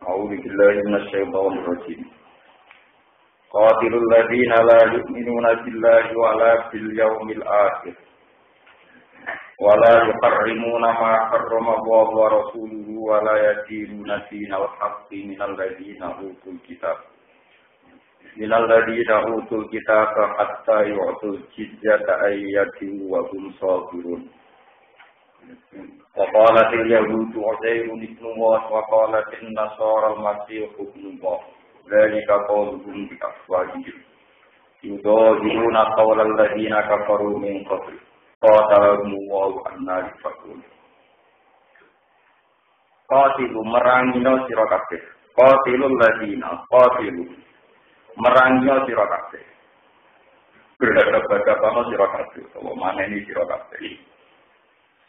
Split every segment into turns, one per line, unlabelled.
أعوذ بالله من الشيطان الرجيم قاتلوا الذين لا يؤمنون بالله ولا باليوم الآخر ولا يحرمون ما حرم الله ورسوله ولا يدينون دين الحق من الذين أوتوا الكتاب حتى يعطوا الجزية عن يد وهم صاغرون وقالت اليهود عزير ابن الله وقالت النصارى المسيح ابن الله ذلك قولهم بأفواههم يضاهئون قول الذين كفروا من قبل قاتلهم الله أنى يؤفكون قاتلوا merangino sira kabeh qatilul ladina qatilu merangino sira kabeh berhadapan sira kabeh utawa maneni sira kabeh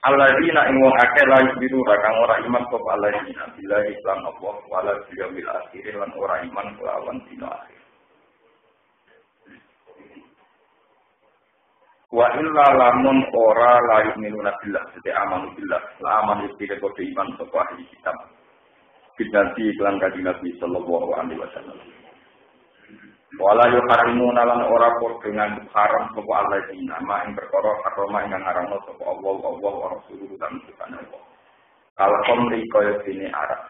alladzina ing wong akeh la yubiru kang ora iman sapa alladzina billahi lan Allah wala bil akhir lan ora iman kelawan dina akhir. Wa illa lamun ora la yu'minuna billah sete amanu billah la amanu billah kode iman sapa ahli kitab. Bidanti iklan kanjeng Nabi sallallahu alaihi wasallam. Wala yuharrimuna lan ora padha nganggo haram sapa alladzina ma ing perkara harama ing ngaranno sapa Allah wa rasuluhu lan subhanahu. Kalkom rikaya dene Arab.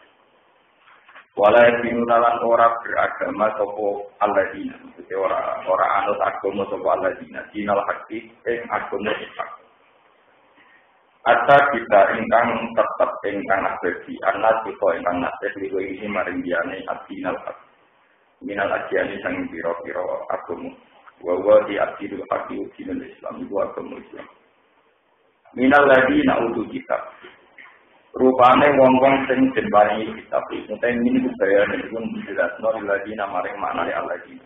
Wala yuharrimuna lan ora beragama sapa alladzina, mesti ora anut agama sapa alladzina dinal haqqi ing agama hak. Ata kita ingkang tetep ingkang abadi anak kita ingkang nasib liwe ini maring diane adinal haq. Minal ajiani sang piro-piro agama wa di akidul haqi dinul Islam wa agama Islam. Minal ladina utul kitab. Rupane wong-wong sing den paringi kitab iki enten ini budaya pun dijelasno ladina maring maknane alladina.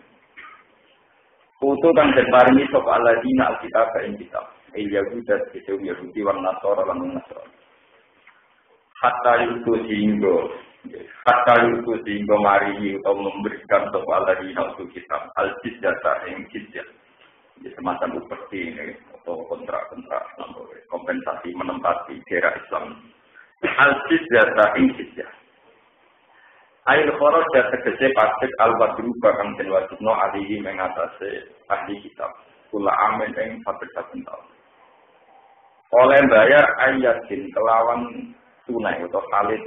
Utu kang den paringi sapa alladina alkitab ing kitab. Yahuda itu Yahudi wan Nasara lan Nasara. Hatta itu sehingga mari atau memberikan sapa alladzina utul kitab al-jizyata ing jizyah. Semacam seperti ini atau kontrak-kontrak kompensasi menempati daerah Islam. Al-jizyata ing jizyah. Ail kharaja tegese pajak al-badru bakang den wajibno alihi mengatasi ahli kitab. Kula amin ing saben-saben taun. Oleh bayar ayatin kelawan tunai atau kali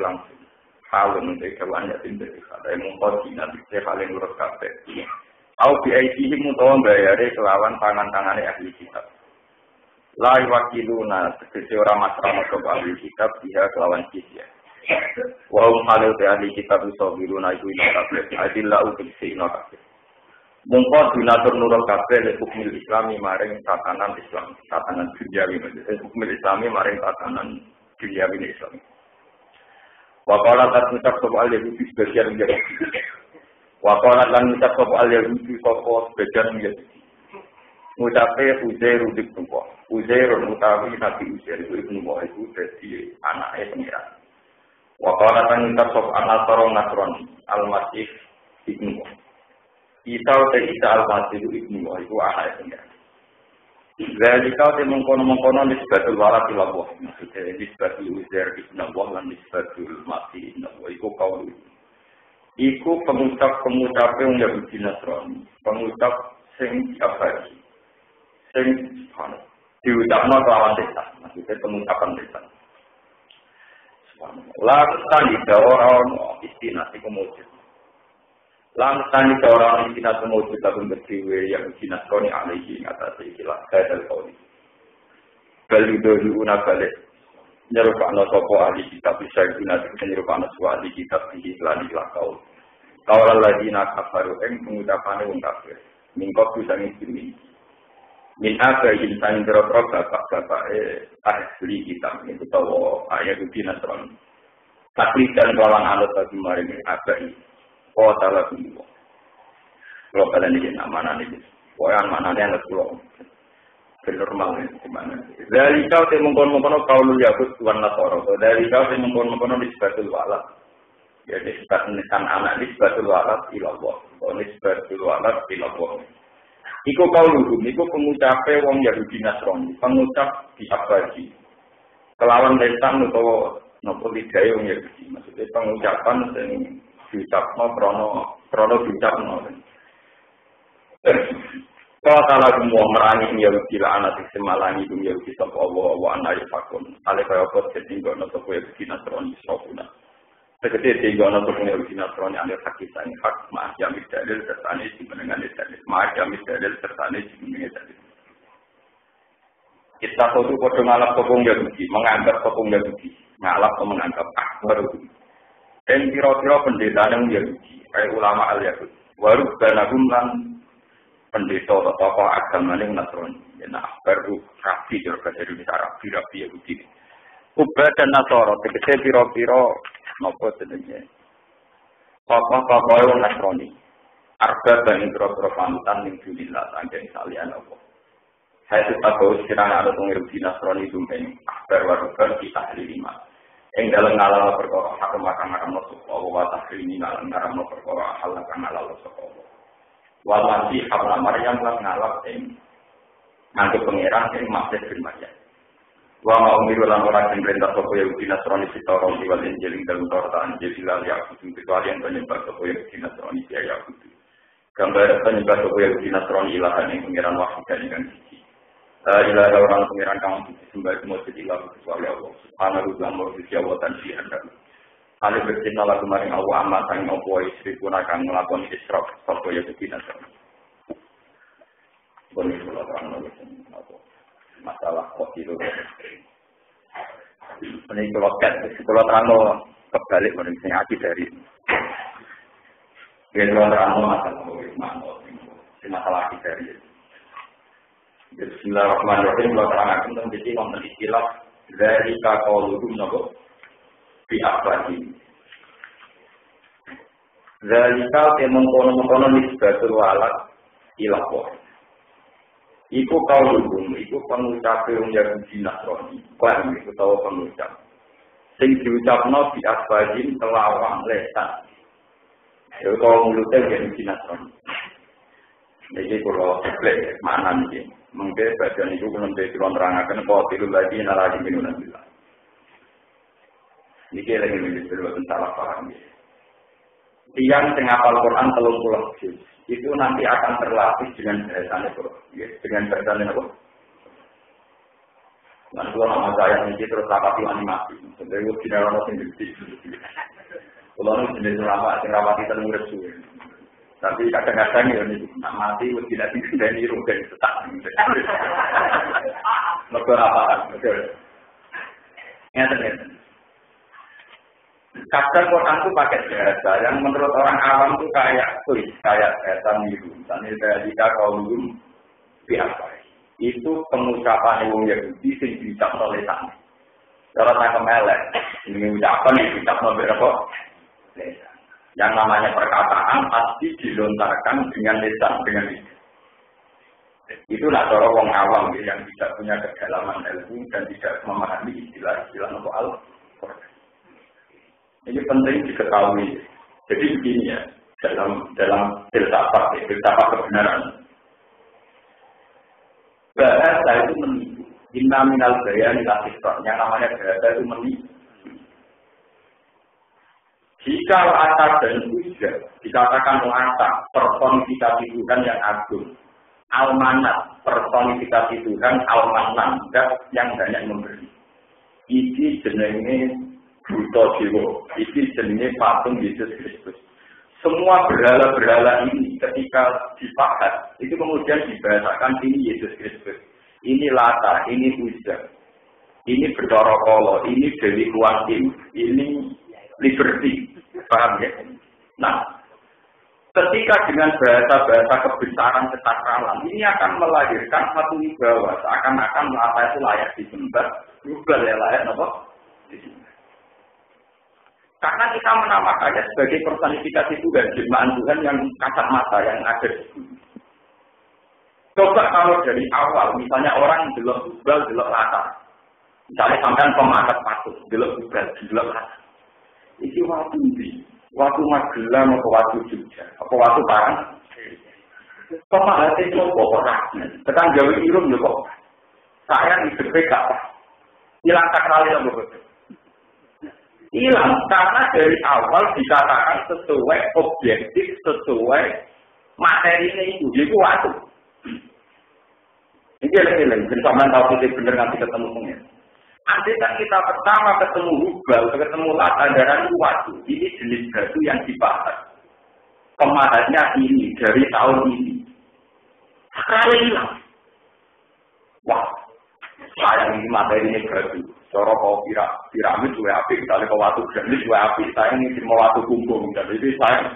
langsung. Halun untuk kewannya tindak ada yang mengkoti nanti sekali nurut kafe. Au biaitihim untuk bayare kelawan tangan-tangannya ahli kitab. Lai wakiluna tegese orang masrama ke ahli kitab dia kelawan jizya. Wahum halil te ahli kitab usawiruna itu ino kafe. Adillah untuk ino kafe. Mengkot dinatur nurut kafe le hukmil islami maring tatanan Islam, tatanan duniawi. Hukmil islami maring tatanan duniawi Islam. Waqala lan ngucap sapa al-Yahudi sebagian Yahudi. Waqala lan ngucap sapa al-Yahudi sapa sebagian Yahudi. Ngucape Uzair ibn Allah. Uzair utawi Nabi Uzair ibn Allah itu dadi anake pengira. Waqala lan ngucap sapa An-Nasrani al-Masih ibn Allah. Isa al-Masih ibn Allah itu anake pengira. Zalika mengkono-mengkono nisbatul walad ila Allah. Maksudnya nisbatul Uzair ibn Allah lan nisbatul Masih ibn Allah. Iku kaul. Iku pengucap-pengucape wong Yahudi Nasrani. Pengucap sing abadi. Sing diucapno kelawan lisan. Maksudnya pengucapan lisan. Subhanallah. Lan ora istinah iku mujud. Langsani seorang istinah semua kita pun berdiri yang istinah koni alaihi atas istilah kadal kauli. Balidohiuna balik nyerupakna sopo ahli kitab bisa guna nyerupakna sopo ahli kitab di iklan ilah kaul. Kaulah ladina kafaru eng pengucapannya wong kafir. Mingkot bisa ngisi min aga insan berokok bapak-bapak ahli kitab itu tahu ayat istinah seron. Tapi dan lawan alat bagi maring abai. Oh salah semua. Kalau kalian ini mana nih? Yang mana nih yang keluar? Normal gimana? Dari kau mengkono kaulul Yahud wan Nasara. Dari kau mengkono nisbatul walad. Ya nisbatkan anak nisbatul walad ila Allah. Nisbatul walad ila Allah. Iku kaulul, iku pengucape wong Yahudi Nasrani, pengucap di abadi. Kelawan lisan utawa nopo lidae wong Yahudi. Maksudnya ucapan sing diucapno krono diucapno. Kalau salah semua merangi Yahudi lah anak semalangi itu Yahudi sapa Allah anak fakun. Ale kaya apa ketinggono sapa Yahudi Nasrani sopuna. Tegese tinggono sapa Yahudi Nasrani ane hakika ing hak ma jamid dalil sertane dimenengan dalil. Ma jamid dalil sertane dimenengan dalil. Kita tuh padha ngalap sopong Yahudi, menganggap sopong Yahudi, ngalap atau menganggap akbar itu. Dan kira-kira pendeta yang Yahudi, kayak ulama al-Yahudi, waruk banagum lan pendeta atau tokoh agama yang Nasrani. Nah, baru rapi juga dari Indonesia rapi Yahudi. Ubah dan Nasoro, tegese piro-piro nopo jenenge. Tokoh-tokoh yang Nasrani. Arba dan piro-piro panutan yang dunillah sangking salian Allah. Saya suka bawa sekiranya ada Yahudi Nasrani dumpeng akbar warukan kita lima. Yang dalam ngalal perkara hakim akan ngaram masuk Allah wa tahrini ngaram perkara hal akan ngalal masuk Allah. Walasi habla Maryam lan ngalap ing nganggo pangeran ing Masih bin Maryam. Wa ma umiru lan ora sing perintah sapa Yahudi Nasrani sitoro wal Injil ing dalem Taurat Injil lan Yakub kecuali yang penyembah sapa Yahudi Nasrani ya Yakub. Gambar penyembah sapa Yahudi Nasrani ilahan ing pangeran wahid kan siji. Ilaha orang pangeran kang disembah semua ilah kecuali Allah. Subhanahu wa ta'ala dan sihan. Ali bercinta lagu maring Allah amat sang opo istri pun akan melakukan israf sapa ya begina sama. Boleh kula terang masalah kok itu. Ini kalau terang kebalik maring sing aki dari. Kalau terang masalah aki dari. Bismillahirrahmanirrahim. Kalau terang akan menjadi wonten istilah dari qaulun napa di akhwati. Zalika temengkono-mengkono nisbatul walad ilaqwa. Iku kaulun, iku pengucap yang Yahudi Nasrani. Klaim iku tahu pengucap. Sing diucapno di akhwati kelawan lesan. Itu kalau mulutnya Yahudi Nasrani. Jadi kalau sebelah mana nih? Mungkin bagian itu belum dikira terangkan kalau tidur lagi nalagi minuman bila. Ini lagi menjadi salah paham. Tiang tengah Al-Quran 30 juz itu nanti akan terlatih dengan bahasanya dengan bahasanya apa? Nanti kalau nama saya ini terus rapati animasi. Sebenarnya tidak ada sendiri. Kalau ini jenis lama, rapati termurid suwe. Tapi kadang-kadang ya ini nak mati tidak tinggal di rugen tetap. Mereka apa? Ingat. Kadang Quran itu pakai bahasa yang menurut orang awam itu kayak bahasa miru. Misalnya dari kaulum biasa. Itu pengucapan yang Yahudi sing diucap oleh sana. Cara tak kemelek, ini ucapan yang diucap oleh berapa? Lesan. Yang namanya perkataan pasti dilontarkan dengan lesan, dengan itu. Itulah cara orang awam yang tidak punya kedalaman ilmu dan tidak memahami istilah-istilah Al-Quran. Ini penting diketahui. Jadi begini ya, dalam filsafat kebenaran. Bahasa itu menipu. Inna minal bayani lasisra. Yang namanya bahasa itu menipu. Jika latar dan ujar dikatakan latar personifikasi Tuhan yang agung, almanat personifikasi Tuhan almanan yang banyak memberi. Ini jenenge Buto Jiwo, ini jenenge patung Yesus Kristus. Semua berhala-berhala ini ketika dipakat itu kemudian dibahasakan ini Yesus Kristus, ini Lata, ini Ujar, ini Bedorokolo, ini Dewi Kuantim, ini Liberty. Paham ya? Nah, ketika dengan bahasa-bahasa kebesaran kesakralan ini akan melahirkan satu wibawa seakan-akan Lata itu layak disembah, global ya layak apa? Disembah. Karena kita menamakannya sebagai personifikasi Tuhan, jelmaan Tuhan yang kasat mata yang ada di sini. Coba kalau dari awal, misalnya orang delok global, delok Lata, misalnya sampai pemakat patung, delok global, delok Lata. Iki waktu ini, waktu Magelang atau waktu Jogja, apa waktu Parang. Pemahat itu kok orang, tekan Jawa Irung juga kok. Saya di depan apa? Hilang sakralnya betul. Hilang karena dari awal dikatakan sesuai objektif, sesuai materinya itu. Jadi waktu. Ini lagi-lagi. Bersama tahu kita benar nanti ketemu pengen. Andai kan kita pertama ketemu hubal, ketemu lataran waktu. Ini jenis batu yang dibahas. Kemahannya ini dari tahun ini. Sekarang hilang. Wah, sayang ini materinya batu. Cara kau piramid juga api, misalnya kau waktu granit juga api. Saya ini mau waktu kumpul, jadi saya.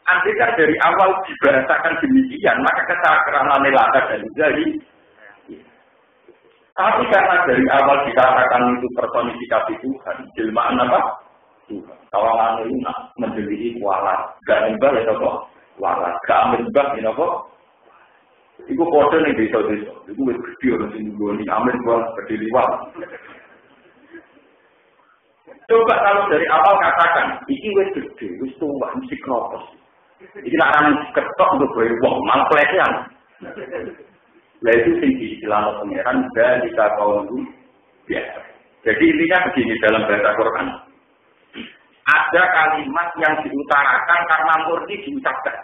Andai kan dari awal dibahasakan demikian, maka kesakaranan latar dan jadi. Tapi karena dari awal dikatakan itu personifikasi Tuhan, jelmaan apa? Tuhan. Kalau anu ini menjadi walat, gak nembal ya kok, walat, gak nembal ya kok. Iku kode nih desa-desa, iku wis gede orang sini gue amin buat berdiri walat. Coba kalau dari awal katakan, iki wis gede, wis tua, mesti kropos. Iki nak orang ketok untuk gue, wah malah pelecehan. Lah itu tinggi istilah pengeran dan jika kau itu biasa. Jadi intinya begini dalam bahasa Quran. Ada kalimat yang diutarakan karena murni diucapkan.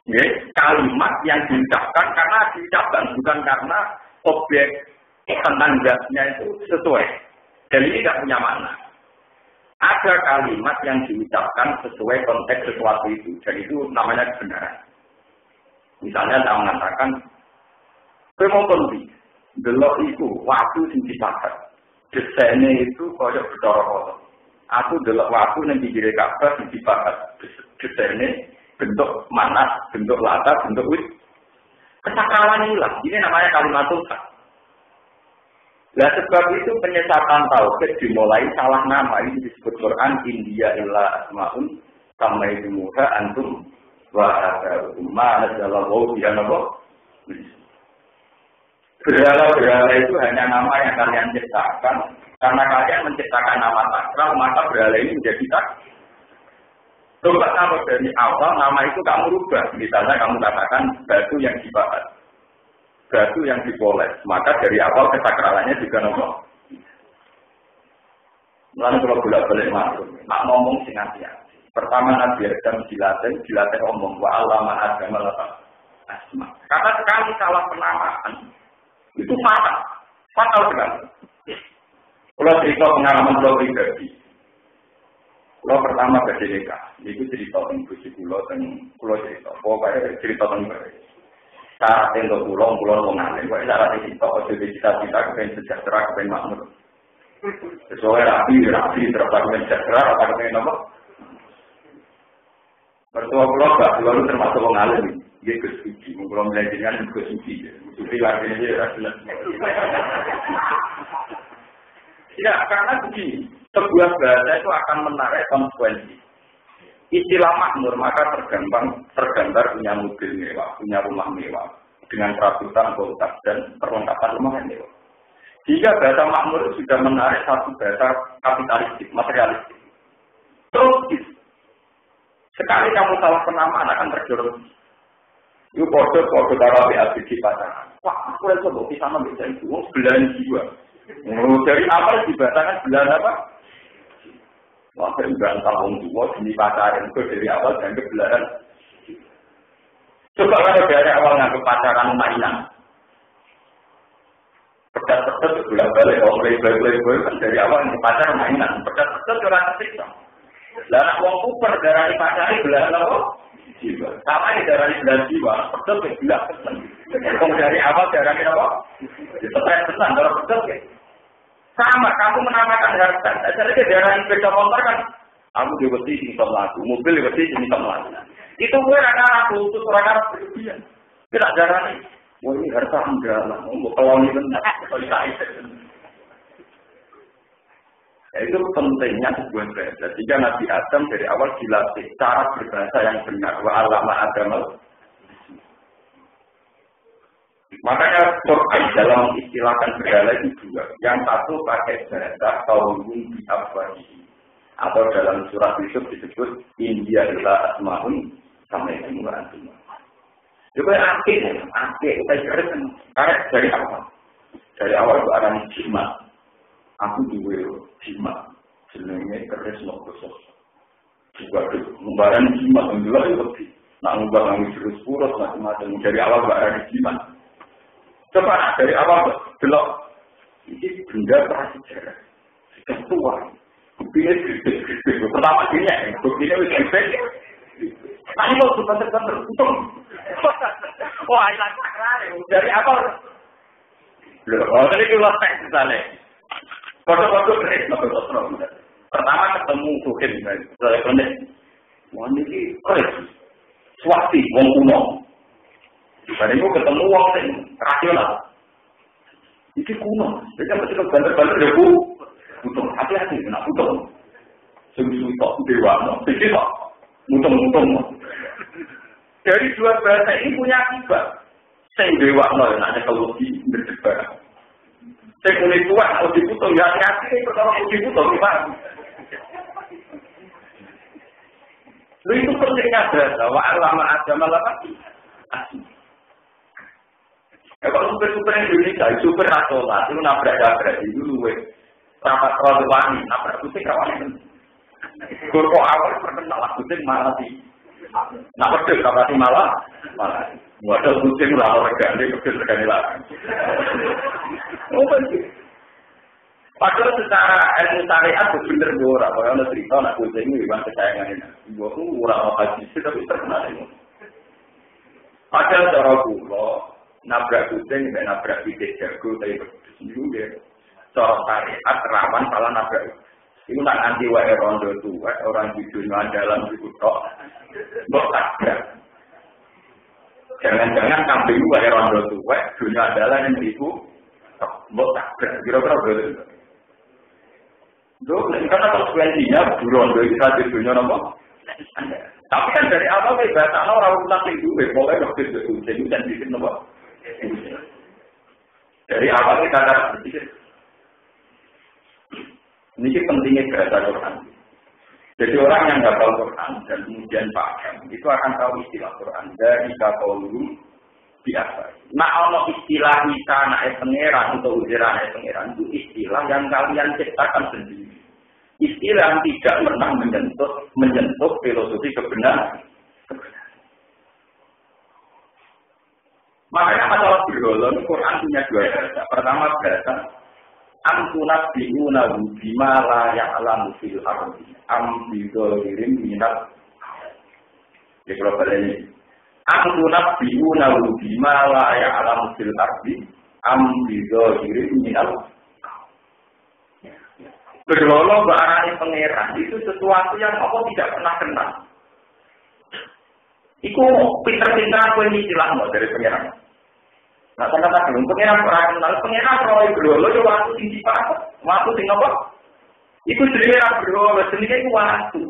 Ya, kalimat yang diucapkan karena diucapkan bukan karena objek tentang zatnya itu sesuai. Dan ini tidak punya makna. Ada kalimat yang diucapkan sesuai konteks sesuatu itu. Dan itu namanya kebenaran. Misalnya saya mengatakan Pemongkon di delok itu waktu sing dipakai. Desainnya itu koyok berdarah. Aku delok waktu yang pinggir Ka'bah sing dipakai. Desainnya bentuk manas, bentuk latar, bentuk wit. Kesakralan hilang. Ini namanya kalimat Tuhan. Nah sebab itu penyesatan tauhid dimulai salah nama. Ini disebut Quran India illa asmaun sama itu muha antum wa ma nazalallahu bi anabo. Berhala-berhala itu hanya nama yang kalian ciptakan. Karena kalian menciptakan nama sakral, maka berhala ini menjadi sakral. Coba kalau dari awal nama itu kamu rubah. Misalnya kamu katakan batu yang dibakar, batu yang dipoles. Maka dari awal kesakralannya juga nomor. Lalu kalau bolak-balik masuk, nak ngomong sing hati-hati. Pertama Nabi Adam dilatih omong wa allama Adam asma. Karena sekali salah penamaan itu fatal sekali. Kalau cerita pengalaman kalau pribadi, kalau pertama ke nikah, itu cerita tentang busi pulau dan pulau cerita. Pokoknya cerita tentang cara tentang pulau mengalir. Pokoknya cara cerita, jadi kita kepengen sejahtera, kepengen makmur. Sesuai rapi, terus kepengen sejahtera, apa kepengen apa? Mertua pulau gak, pulau termasuk mengalir. Dia kesuci, kalau melihatnya kesuci. Suci artinya dia jelas. Ya, karena begini, sebuah bahasa itu akan menarik konsekuensi. Istilah makmur maka tergambar punya mobil mewah, punya rumah mewah dengan perabotan kotak dan perlengkapan rumah mewah. Jika bahasa makmur sudah menarik satu bahasa kapitalistik, materialistik. Terus sekali kamu salah penamaan akan terjerumus. Itu kode darah BABG pacaran. Wah, aku udah coba bisa membaca itu. Belahan jiwa. Dari apa dibacakan belahan apa? Wah, belahan tahun tua demi pacaran itu dari awal dan ke belahan. Coba kalau dari awal nganggep pacaran mainan. Pedas-pedas bolak-balik. Kalau play kan dari awal nganggep pacaran mainan. Pedas-pedas orang kesiksa. Lah anak wong kuper darah pacaran belahan apa? Jiwa. Sama di darah belahan jiwa. Betul ke gila pesen. Kalau dari awal darah apa? Stres pesan darah betul ke. Sama, kamu menamakan harta. Asalnya darah sepeda motor kan. Aku diweti sini lagu, mobil diweti sini lagu. Itu gue rata-rata khusus orang-orang berlebihan. Tidak darah ini. Wah ini harta enggak lah. Mau keloni benar. Itu pentingnya sebuah bahasa. Jika Nabi Adam dari awal dilatih cara berbahasa yang benar. Wa allama Adam. Makanya Quran dalam istilahkan berhala itu dua. Yang satu pakai bahasa kaum di Afwani. Atau dalam surat Yusuf disebut India adalah asmaun sama yang mengatakan. Juga akhir, kita jelas karena dari awal. Dari awal itu orang jimat. Aku juga jimat. jenenge keris nokosos. Juga membaran jimat menjual itu lebih. Nak ngubah nangis terus purus macam-macam dari awal barang jimat. Coba dari awal belok. Ini benda prasejarah. Sudah tua. Buktinya gede-gede. Pertama ini buktinya sudah gede. Nah ini mau sebentar-bentar untung. Wah hilang sakral. Dari awal. Loh, tadi keluar teks misalnya. Foto-foto keris nokosos. Pertama ketemu Tuhan, saya kena, wah ini keris, swasti, wong kuno. Dari itu ketemu wong yang rasional. Ini kuno, jadi apa sih banter-banter ya bu, butuh hati-hati, nak butuh. Sungguh tak dewa, jadi tak mutung-mutung. Dari dua bahasa ini punya akibat. Sing dewa no, nak ekologi berdebat. Sing kulit tua, kalau diputung ya hati-hati, pertama kalau diputung gimana? Lu itu pentingnya bahasa, wa alama agama apa? Kalau super Indonesia, super nasional, itu nabrak-nabrak itu luwe. Rapat rawani, nabrak kucing rawani. Guru awal terkenal kucing malah sih. Nak pedul kapati malah. Wadah kucing rawon regane pedul regane lah. Oh betul. Padahal secara ilmu syariat benar ora, kalau ada cerita nak kucing ini memang kesayangan ini. Gua tuh orang haji tapi terkenal ini. Padahal cara gua nabrak kucing, nabrak pitik jago, tapi bersendiri dia. Cara syariat rawan salah nabrak. Itu nak anti wae rondo tua, orang di dunia dalam di kutok, mbok tabrak. Jangan-jangan kambing wae rondo tua, dunia dalam yang itu, mbok tabrak. Kira-kira betul. Karena konsekuensinya buron dari satu dunia nama. Tapi kan dari awal kita bahasa orang ulang itu, mulai waktu itu dan bikin nama. Dari awal kita akan berpikir. Ini pentingnya bahasa Quran. Jadi orang yang nggak tahu Quran dan kemudian paham, itu akan tahu istilah Quran dari kaulu biasa. Nah, kalau istilah misalnya pangeran atau ujaran pangeran itu istilah yang kalian ciptakan sendiri. Istilah yang tidak pernah menyentuh filosofi kebenaran. Makanya masalah berolong Quran punya dua bahasa. Pertama bahasa Amtunat bi'una bima la ya'lamu fil ardi am bidolirim minat. Jadi kalau pada ini Amtunat bi'una bima la ya'lamu fil ardi am bidolirim minat. Berolong barang pangeran itu sesuatu yang Allah tidak pernah kenal. Iku pinter-pinter aku ini istilah dari pangeran. Nah, kata-kata belum pengeran pernah kenal, pengeran kalau berolo itu waktu tinggi apa? Waktu tinggi apa? Iku jenenge berolo, jenenge itu waktu.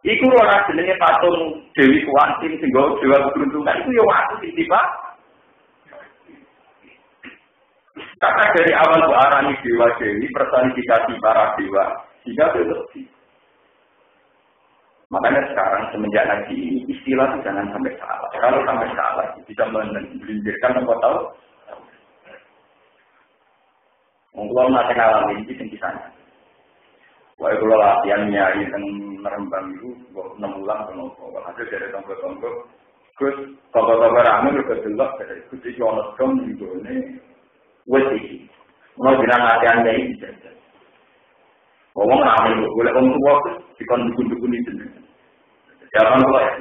Iku orang jenenge patung Dewi Kuantin sehingga Dewa Keberuntungan itu ya waktu tinggi pak. Karena dari awal arani Dewa Dewi personifikasi para dewa, sehingga itu lebih. Makanya sekarang semenjak ngaji ini istilah itu jangan sampai salah. Kalau sampai salah bisa melindirkan apa tahu. Mengkulang nanti ngalamin itu yang kisahnya. Wah kalau latihan nyari yang merembang itu 6 bulan atau hasil dari tonggo-tonggo. Terus tonggo-tonggo ramai juga jelas dari kuti jonos kom juga ini wesi. Mau bilang latihannya ini saja. Ngomong ramai boleh ngomong tua dikon dukun-dukun itu. Jangan lupa ya.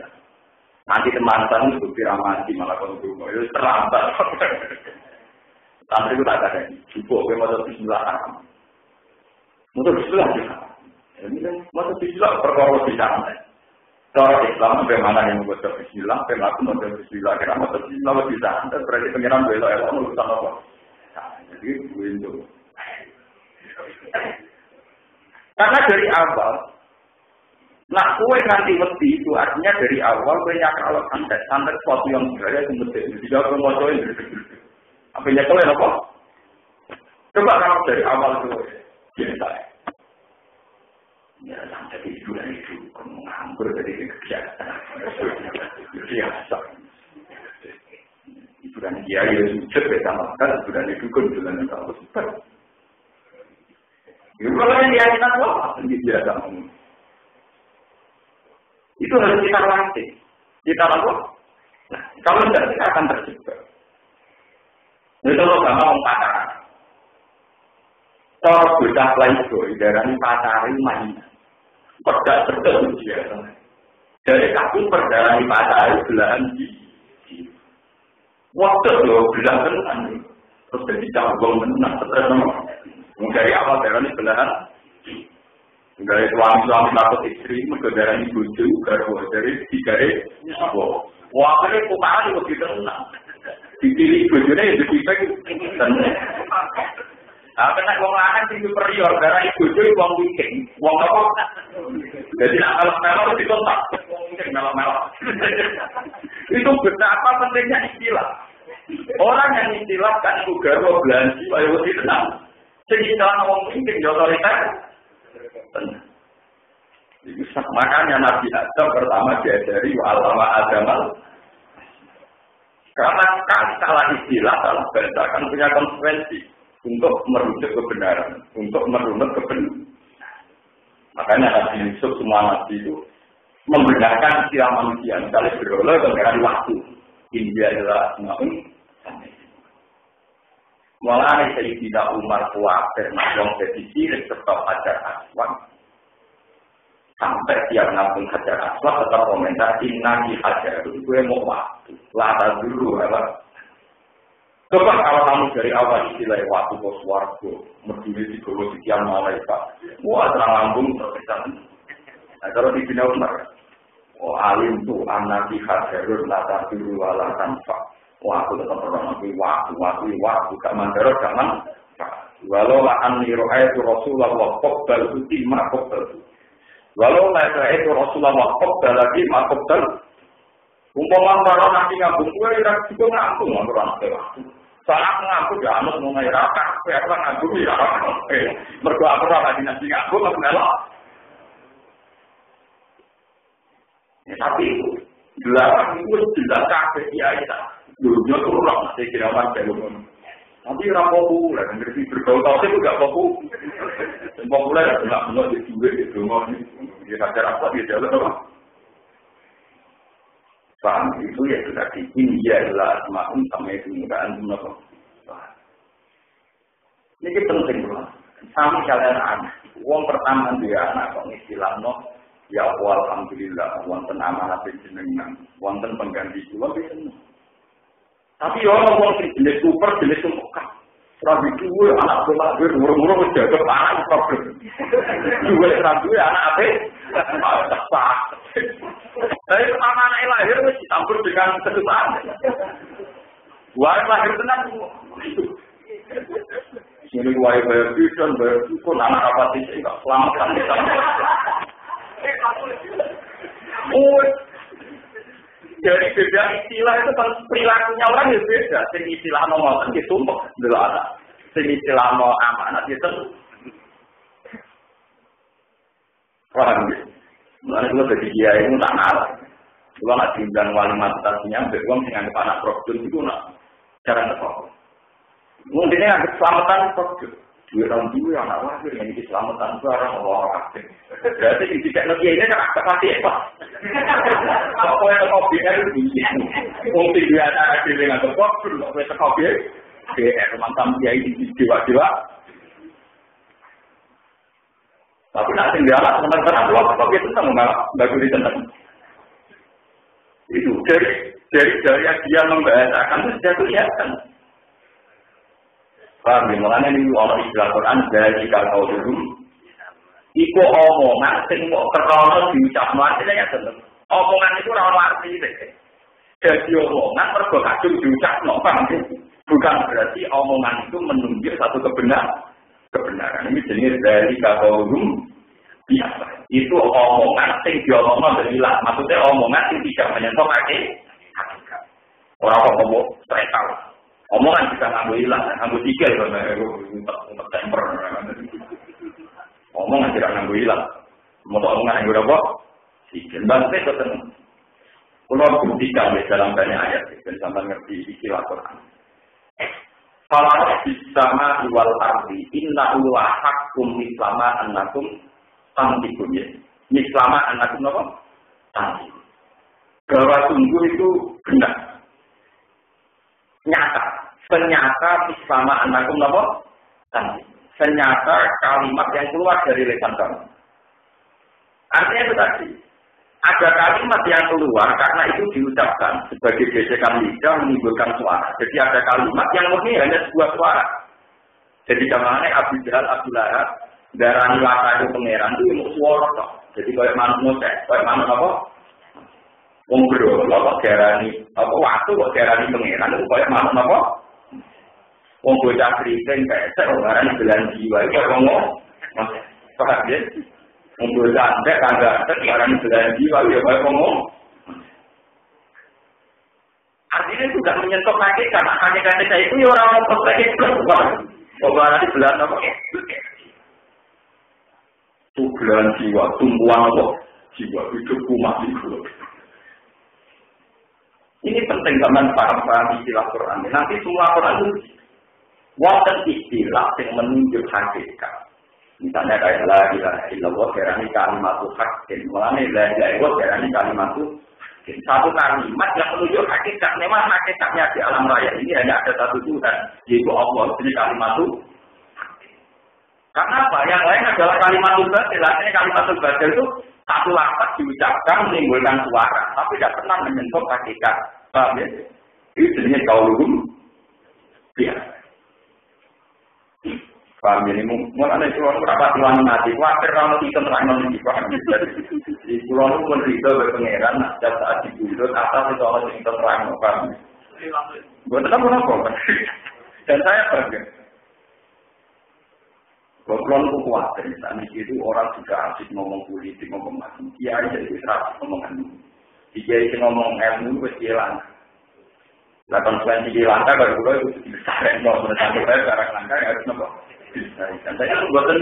Nanti teman-teman itu diramati malah kalau dukun itu terlambat. Santri itu tak ada. Cukup, gue mau bismillah. Untuk bismillah juga. Ini kan mau bismillah perkara bisa. Cara Islam bagaimana yang membuat bismillah, bagaimana mau bismillah. Karena mau bismillah bisa. Dan berarti pengiran belok-elok urusan apa? Jadi gue itu. Karena dari awal, nak kue nanti mesti itu artinya dari awal kue nyakal santet sesuatu yang sebenarnya sebenarnya tidak kemocoin. Apa nyakal apa? Coba kalau dari awal itu biasa. Ya santet itu dan itu kamu nganggur dari kegiatan biasa. Itu dan dia itu sujud bersama kan itu dan itu kan jalan yang harus super. Kalau yang keyakinan apa? Biasa. Itu harus kita latih. Kita lakukan. Nah, kalau tidak kita akan terjebak. Itu kalau gak mau pacaran. Kalau bocah playboy, darahnya pacaran mainan. Perdak betul dia. Dari kaki perdarah pacaran belahan di. Waktu itu belahan tenan. Terus jadi cabang tenan. Dari awal darahnya belahan. Dari suami takut istri, darahnya bojo, dari digare. Wah, akhirnya pukaran itu begitu tenang. Dipilih bojone ya dipipek. Kena wong lanang sing superior, darah bojo wong wiking. Wong apa? Jadi nak melok-melok dikontak. Wong wiking melok-melok. Itu betapa pentingnya istilah. Orang yang istilah kan juga belanji, ayo tenang. Sing istilah wong wiking yo otoriter. Makanya Nabi Adam pertama diajari alama agamal. Karena salah istilah, salah bahasa akan punya konsekuensi untuk merujuk kebenaran, untuk merunut kebenaran. Makanya Nabi Yusuf semua Nabi itu membenarkan istilah manusia. Misalnya berolah dengan waktu. India adalah semacam. Mulai Sayyidina Umar kuatir, yang jadi sirik serta Hajar Aswad. Sampai tiap nabung Hajar Aswad tetap komentar, inna ki Hajar itu gue mau waktu. Lata dulu, apa? Coba kalau kamu dari awal istilah waktu bos warga, berdiri di bawah sekian malaikat. Wah, terang lambung terkesan. Nah, kalau di Bina Umar, oh alim tuh anak ki Hajarun lata dulu ala tanpa. Waktu tetap orang waktu gak mandara zaman. Walau la'an niro'ayatu Rasulullah wa qobbal uti ma qobbal. Walau la'ayatu Rasulullah wa qobbal lagi ma qobbal. Umpama para nanti ngambung gue juga ngambung orang waktu. Salah ngambung ya anut mau ngairakan. Apa ngambung ya mertua aku lagi nanti ngambung aku melok. Tapi itu dilarang itu jelas kafe ya itu. Dunia itu orang masih kiraman belum. Tapi orang populer, ngerti bergaul-gaul itu gak populer. Yang populer adalah menolak di duit itu, dia Hajar Aswad dia jalan apa? Paham itu ya sudah di India adalah semakin sama itu mudahan apa? Ini penting loh. Sama kalian anak. Uang pertama dia anak kok istilahnya ya alhamdulillah wonten amanah jenengan, wonten pengganti kula wis. Tapi orang jenis super, jenis sumpah. Rabi dua anak lahir, murah-murah menjaga parah problem. Dua anak apa? Tak. Tapi pertama anak lahir mesti campur dengan kesusahan. Dua lahir tenang. Sini dua bayar tuition, bayar tukun, anak apa sih enggak selamatkan kita. Dari beda istilah itu kan perilakunya orang yang beda. Sing istilah nomor kan ditumpuk dulu ada. Sing istilah mau amanat itu. Paham ya? Mulanya gue jadi dia itu tak ngalah. Gue nggak diundang wali matasinya, gue nggak nganggep anak produk itu nak cara nekok. Mungkin ini nganggep selamatan produk. Dua orang dua anak lahir yang ini selamatan itu orang aktif. Berarti di titik lagi ini kan aktif hati apa? Apa yang kopi itu bisnis. Mungkin dia anak aktif dengan kok belum bisa kopi. BR mantan dia ini jiwa-jiwa. Tapi nanti dia anak teman-teman dua kopi tentang bagus di tentang. Itu dari yang dia membahasakan itu sudah kelihatan. Paham ya, makanya ini Allah istilah Quran dari kalau dulu iku omongan sing kok kerono diucapno artinya ya omongan itu ora ono artine. Jadi omongan mergo kadung diucapno, paham ya? Bukan berarti omongan itu menunjuk satu kebenaran. Ini jenis dari kalau dulu biasa. Itu omongan sing diomongno berilah. Maksudnya omongan yang tidak menyentuh hakikat. Orang ngomong saya tahu. Omongan bisa ngambil hilang, ngambil tiga untuk temper. Omongan tidak ngambil hilang. Mau omongan yang berapa? Tiga. Bangsa itu tenang. Kalau buktikan dalam banyak ayat, dan sampai ngerti istilah Quran. Kalau bisama wal ardi innahu la haqqum mislama annakum tantiqun ya. Mislama annakum apa? Tantiqun. Bahwa sungguh itu benar. Nyata. Senyata mislama annakum apa? Tantiqun. Senyata kalimat yang keluar dari lisan kamu. Artinya itu tadi. Ada kalimat yang keluar karena itu diucapkan sebagai gesekan lidah menimbulkan suara. Jadi ada kalimat yang murni hanya sebuah suara. Jadi zamannya Abu Jahal, Abu Lahab, darani laka itu pangeran itu mau suara toh. Jadi kayak manusia, kayak manusia apa? Wong bro, apa darani apa waktu kok darani pangeran itu kayak manusia apa? Wong bocah kriting kayak seorang belan jiwa itu ngomong, paham ya? Untuk santai, tangga, sekarang sudah jiwa, ya baik ngomong. Artinya itu tidak menyentuh kaki, karena kaki-kaki saya itu ya orang ngomong lagi keluar. Kalau nanti belan apa? Tugelan jiwa, tumbuhan apa? Jiwa, hidupku mati dulu. Ini penting teman paham istilah Quran. Nanti semua Quran itu wonten istilah yang menunjuk hakikat. Misalnya kayak la ilaha illallah darani kalimatul haqqin. Mulane la ilaha illallah darani kalimatul haqqin. Satu kalimat yang menunjuk hakikat. Memang hakikatnya di alam raya ini hanya ada satu Tuhan, yaitu Allah. Ini kalimatul haqqin. Karena apa? Yang lain adalah kalimatul batil. Artinya kalimatul batil itu satu lafaz diucapkan menimbulkan suara, tapi tidak pernah menyentuh hakikat. Paham ya? Itu jenisnya kauluhum biasa. Paham ini, mulanya itu orang berapa tuan mati, khawatir kalau kita terang di paham. Di pulau itu pun rida berpengeran, setiap saat dibudut atas itu orang yang terang, paham. Gue tetap menopong, dan saya bangga. Pulau itu khawatir, misalnya itu orang juga asik ngomong politik, ngomong macam, dia aja itu asik ngomong ilmu. Dia itu ngomong ilmu itu hilang. Nah konsekuensi hilang, kalau pulau itu besar, mau menentang saya sekarang langkah harus nopo. Dan saya itu buatan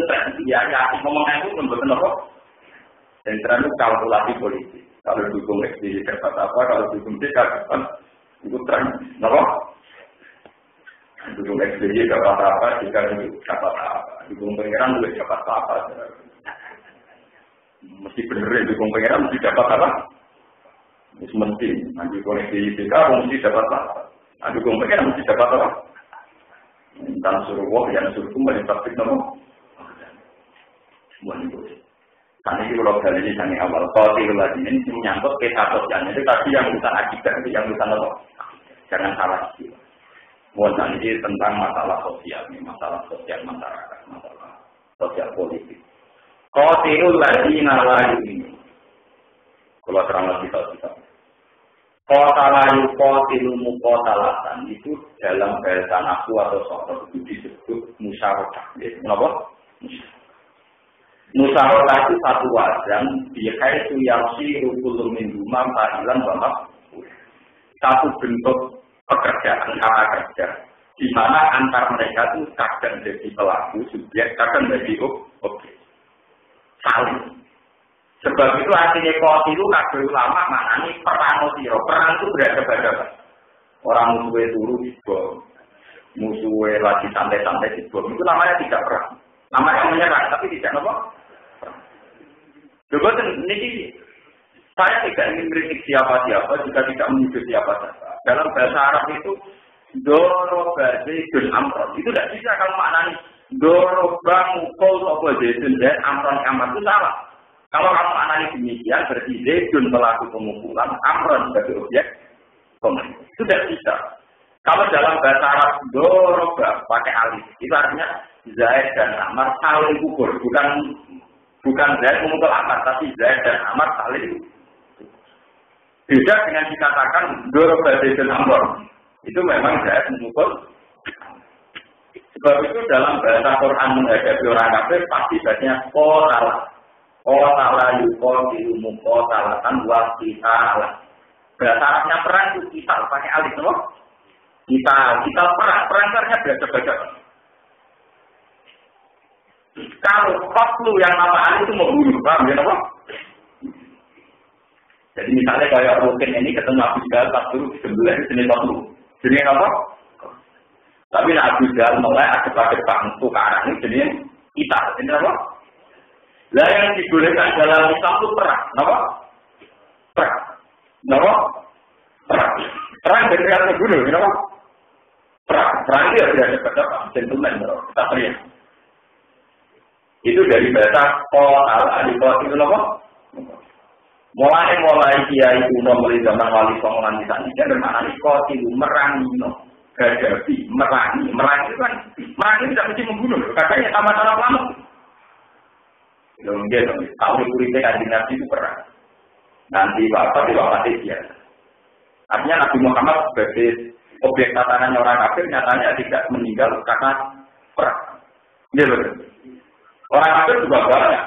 ya ngomong itu buatan apa? Dan terlalu kalkulasi politik. Kalau dukung SBY dapat apa? Kalau dukung DK dapat itu terang, apa? Dukung SBY dapat apa? Jika itu dapat apa? Dukung pengiran juga dapat apa? Mesti bener ya dukung pengiran mesti dapat apa? Mesti. Nanti dukung SBY DK mesti dapat apa? Dukung pengiran mesti dapat apa? Tentang suruh wah yang suruh kembali praktik nama. Semua itu. Karena itu kalau kali ini sangat awal. Kalau lagi ini menyangkut kisah sosialnya itu tadi yang bukan akibat, yang bukan apa. Jangan salah istilah. Bukan ini tentang masalah sosial, masalah sosial masyarakat, masalah sosial politik. Kalau lagi nalayu ini. Kalau terang lagi kita. Kota layu kotilumu kota latan itu dalam bahasa naku atau sokor itu disebut musyawarah. Kenapa? Musyawarah itu satu wazan bihaitu yamsi rukulun min rumah parilan bapak. Satu bentuk pekerjaan cara kerja di mana antar mereka itu kadang jadi pelaku subjek, kadang jadi objek. Saling. Sebab itu artinya kau itu kabeh ulama maknanya perang siro. Perang itu berhadapan-hadapan. Orang musuhnya turu di bom, musuhnya lagi santai-santai di bom. Itu namanya tidak perang. Namanya menyerang, tapi tidak apa? Juga ini saya tidak ingin kritik siapa-siapa, juga tidak menyebut siapa-siapa. Dalam bahasa Arab itu doroba zaidun amron. Itu tidak bisa kalau maknanya doroba mukul apa zaidun dan amron itu salah. Kalau kamu analisis demikian, berarti Zaidun pelaku pemukulan, Amron sebagai objek komunikasi. Itu tidak bisa. Kalau dalam bahasa Arab, doroba pakai alif, itu artinya Zaid dan Amar saling pukul. Bukan Zaid memukul Amar, tapi Zaid dan Amar saling beda dengan dikatakan doroba Zaidun Amron. Itu memang Zaid memukul. Sebab itu dalam bahasa Quran menghadapi orang kafir, pasti bahasanya kotalah. Kota layu koti umum kota latan wasita lah. Bahasa Arabnya perang itu kita pakai alif loh. Kita perangnya beda-beda. Kalau faklu yang nama alif itu membunuh, paham ya apa? Jadi misalnya kayak rutin ini ketemu Abu Jahal tak dulu di sebelah jenis faklu. Jenis apa? Tapi nak Abu Jahal mulai ada bangku ke arah ini jenis kita, ini apa? Lah yang dibolehkan dalam Islam itu perang, apa? Perang, apa? Perang. Perang dari atas gunung, apa? Perang itu ya tidak ada kata gentleman, kita teriak. Itu dari bahasa kota al-alifat itu apa? Mulai kiai kuno mulai zaman wali songo nganti sakniki bermakna kotil merangi no. Gadapi merangi itu kan merangi tidak mesti membunuh, katanya sama-sama lama. Mungkin tahu kuripe kanjeng Nabi itu perang. Nanti bapak dia. Artinya Nabi Muhammad sebagai objek tatanan orang kafir nyatanya tidak meninggal karena perang. Iya betul. Orang kafir juga banyak.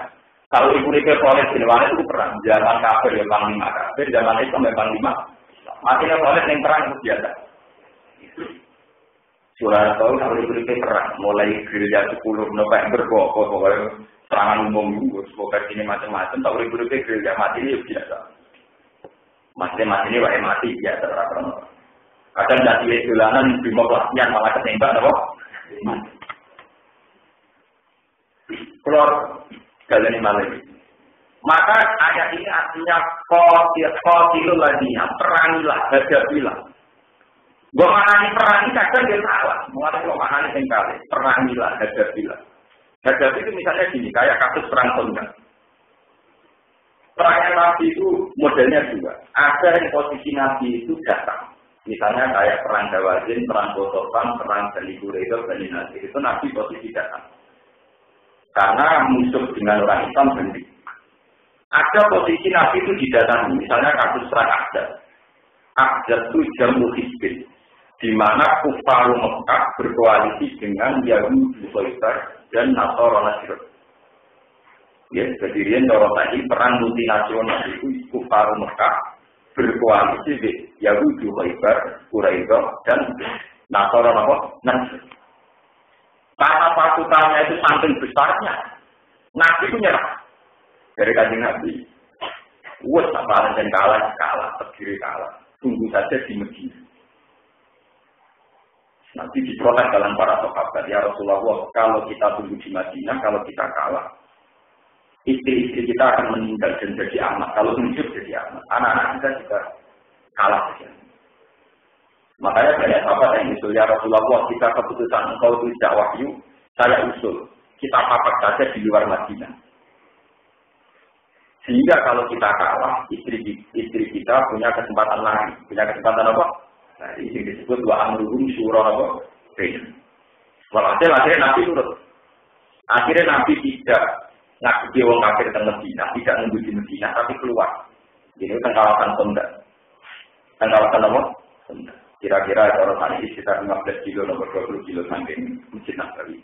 Kalau ibu Rike Soleh Sinwale itu perang. Zaman kafir ya panglima kafir, zaman Islam ya panglima. Matinya Soleh yang perang itu biasa. Sudah tahu kalau ibu Rike perang. Mulai gerilya 10 November, pokoknya serangan umum, pokoknya ini macam-macam. Kalau ibu Rike gerilya mati ini biasa. Mati ini mati biasa. Kadang jadi dolanan di pelatihan malah ketembak, apa? Mati. Keluar kalian malam. Maka ayat ini artinya qatilul ladina, perangilah, hadapilah. Gua maknani perangi kadang dia salah. Mengatakan gua maknani sing kali, perangilah, hadapilah. Hadapi itu misalnya gini, kayak kasus perang Tonggak. Perang Nabi itu modelnya juga. Ada yang posisi Nabi itu datang. Misalnya kayak perang Dawazin, perang Botopan, perang Bani Quraidah, Bani Nadir. Itu Nabi posisi datang. Karena musuh dengan orang Islam sendiri. Ada posisi Nabi itu didatangi, misalnya kasus perang Ahzab. Ahzab itu jamu hizbin, di mana Kufar Mekah berkoalisi dengan Yahudi Khaybar dan Nasara Najran. Ya, kedirian orang tadi perang multinasional itu Kufar Mekah berkoalisi dengan Yahudi Khaybar, Quraidah dan Nasara Najran. Karena pasukannya itu saking besarnya, Nabi itu nyerah dari kanjeng Nabi. Wes apa dan kalah, terdiri kalah. Tunggu saja di Medina. Nanti diprotes dalam para sahabat, ya Rasulullah, kalau kita tunggu di Madinah, kalau kita kalah, istri-istri kita akan meninggal dan jadi amat. Kalau hidup jadi amat, anak-anak kita juga kalah saja. Makanya banyak sahabat yang usul, ya Rasulullah, kita keputusan engkau itu tidak wahyu, saya usul, kita papak saja di luar Madinah. Sehingga kalau kita kalah, istri kita punya kesempatan lagi. Punya kesempatan apa? Nah, ini disebut wa amruhum syura apa? Walhasil akhirnya Nabi turut. Akhirnya Nabi tidak ngaji wong kafir di Madinah, tidak nunggu di Madinah, tapi keluar. Ini kawasan Tonggak. Kawasan apa? Tonggak. Kira-kira kalau tadi sekitar 15 kilo, nomor 20 kilo samping Masjid Nabawi.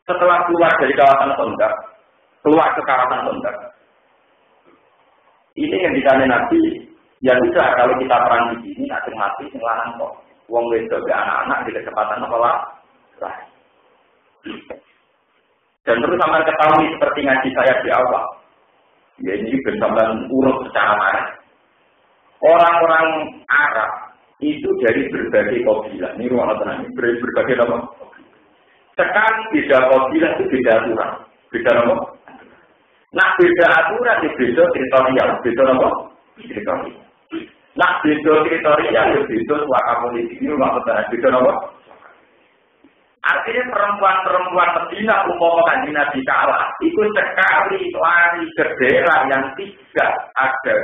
Setelah keluar dari kawasan Tonggak, keluar ke kawasan Tonggak. Ini yang ditanya Nabi, ya sudah kalau kita perang di sini, nanti mati selanan kok. Wong wedok anak-anak di kecepatan apa lah? Dan terus sampai ketahui seperti ngaji saya di awal. Ya ini bersamaan urut secara marah. Orang-orang Arab itu dari berbagai kabilah. Ini ruang tenang. Berbagai apa? Sekali beda kabilah itu beda aturan. Beda apa? Nah beda aturan di beda teritorial. Beda apa? Teritorial. Nah beda teritorial di beda suaka politik. Ini ruang tenang. Beda apa? Artinya perempuan-perempuan Medina umpama kanjeng Nabi kalah. Itu sekali lari ke daerah yang tidak ada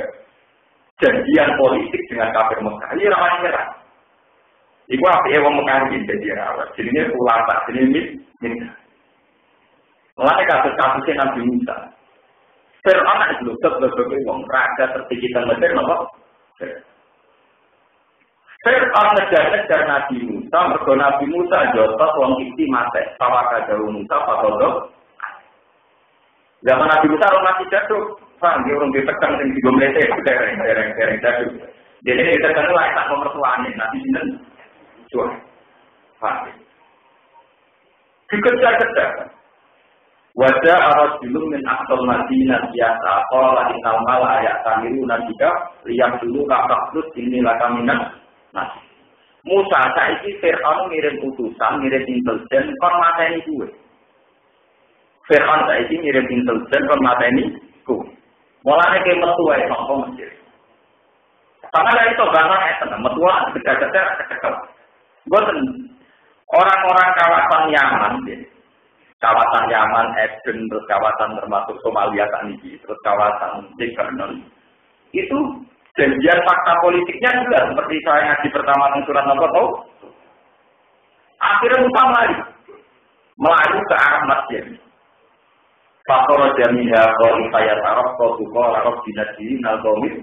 janjian politik dengan kafir Mekah. Ini ramai merah. Iku apa ya wong Mekah ini jadi apa? Jadi ini ulama, jadi ini. Mulai kasus-kasusnya Nabi Musa. Fir'aun itu loh, sebagai wong raja tertinggi dan Mesir, apa? Fir'aun ngejar Nabi Musa, mergo Nabi Musa jotos wong kiti mate, sawaka jauh Musa, pakodo. Zaman Nabi Musa orang masih jatuh. Dia orang ditekan yang di Gomlete, dereng jatuh. Jadi ditekan itu tak pemertuaannya, nanti sinten jual. Dikejar-kejar. Wajah arus dulu min aksal Madinah biasa. Kalau inal mala ayat kamiru nabika, lihat dulu kakak terus inilah kaminan. Nah, Musa saiki Fir'aun ngirim utusan, ngirim intelijen kon mateni kuwe. Fir'aun saiki ngirim intelijen kon mateni kuwe. Mulane ke metu wae sangka Mesir. Sama dari itu bahasa itu, metu dekat-dekat. Boten orang-orang kawasan Yaman, kawasan Yaman, Eden, terus kawasan termasuk Somalia saat ini, terus kawasan Lebanon, itu janjian fakta politiknya jelas seperti saya ngaji pertama di surat nomor tahu. Akhirnya Musa melaju ke arah masjid. Faktor jamiha kau saya taruh kau suka arah dinasti nalgomit.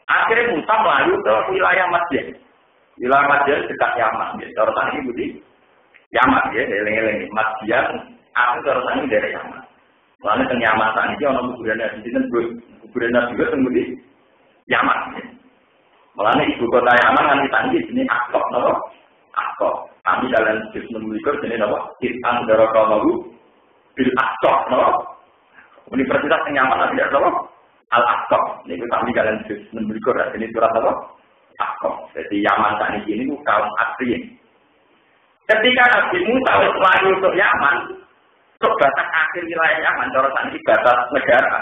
Akhirnya Musa melaju ke wilayah masjid. Wilayah masjid dekat Yaman. Cara tadi budi Yaman ya, eleng-eleng masjid. Aku cara tadi dari Yaman. Soalnya teng Yaman saat ini orang kuburan di sini kuburan juga tembudi Yaman. Mulanya ibu kota Yaman nanti tadi ini Akok, nopo Akok. Kami dalam juz 16 ini nopo Kitang Darakawahu bil Akok, nopo Universitas Yaman nanti ada nopo Al Akok. Ini kami dalam juz 16 ini surat nopo Akok. Jadi Yaman saat ini kaum Asriyin. Ketika Nabi Musa melaju untuk Yaman, untuk batas akhir wilayah Yaman, cara saat ini batas negara.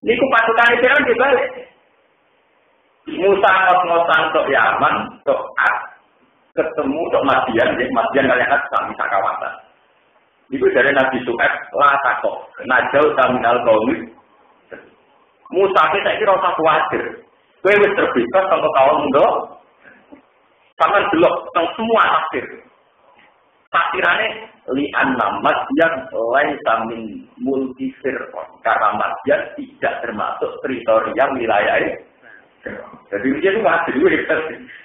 Ini pasukan Israel dibalik. Musa ngos-ngosan untuk Yaman, untuk ketemu untuk Madian kalian sami kawasan. Itu dari Nabi Suhaib latako, najau taminal kaumit. Musa saya kira rasa khawatir. Kowe wis terbebas kalau tahun ndo. Sampeyan delok teng semua tafsir. Tafsirane li anna Madian laisa min mulki Fir'aun. Karena Madian tidak termasuk teritorial wilayah. Jadi dia itu nggak dulu.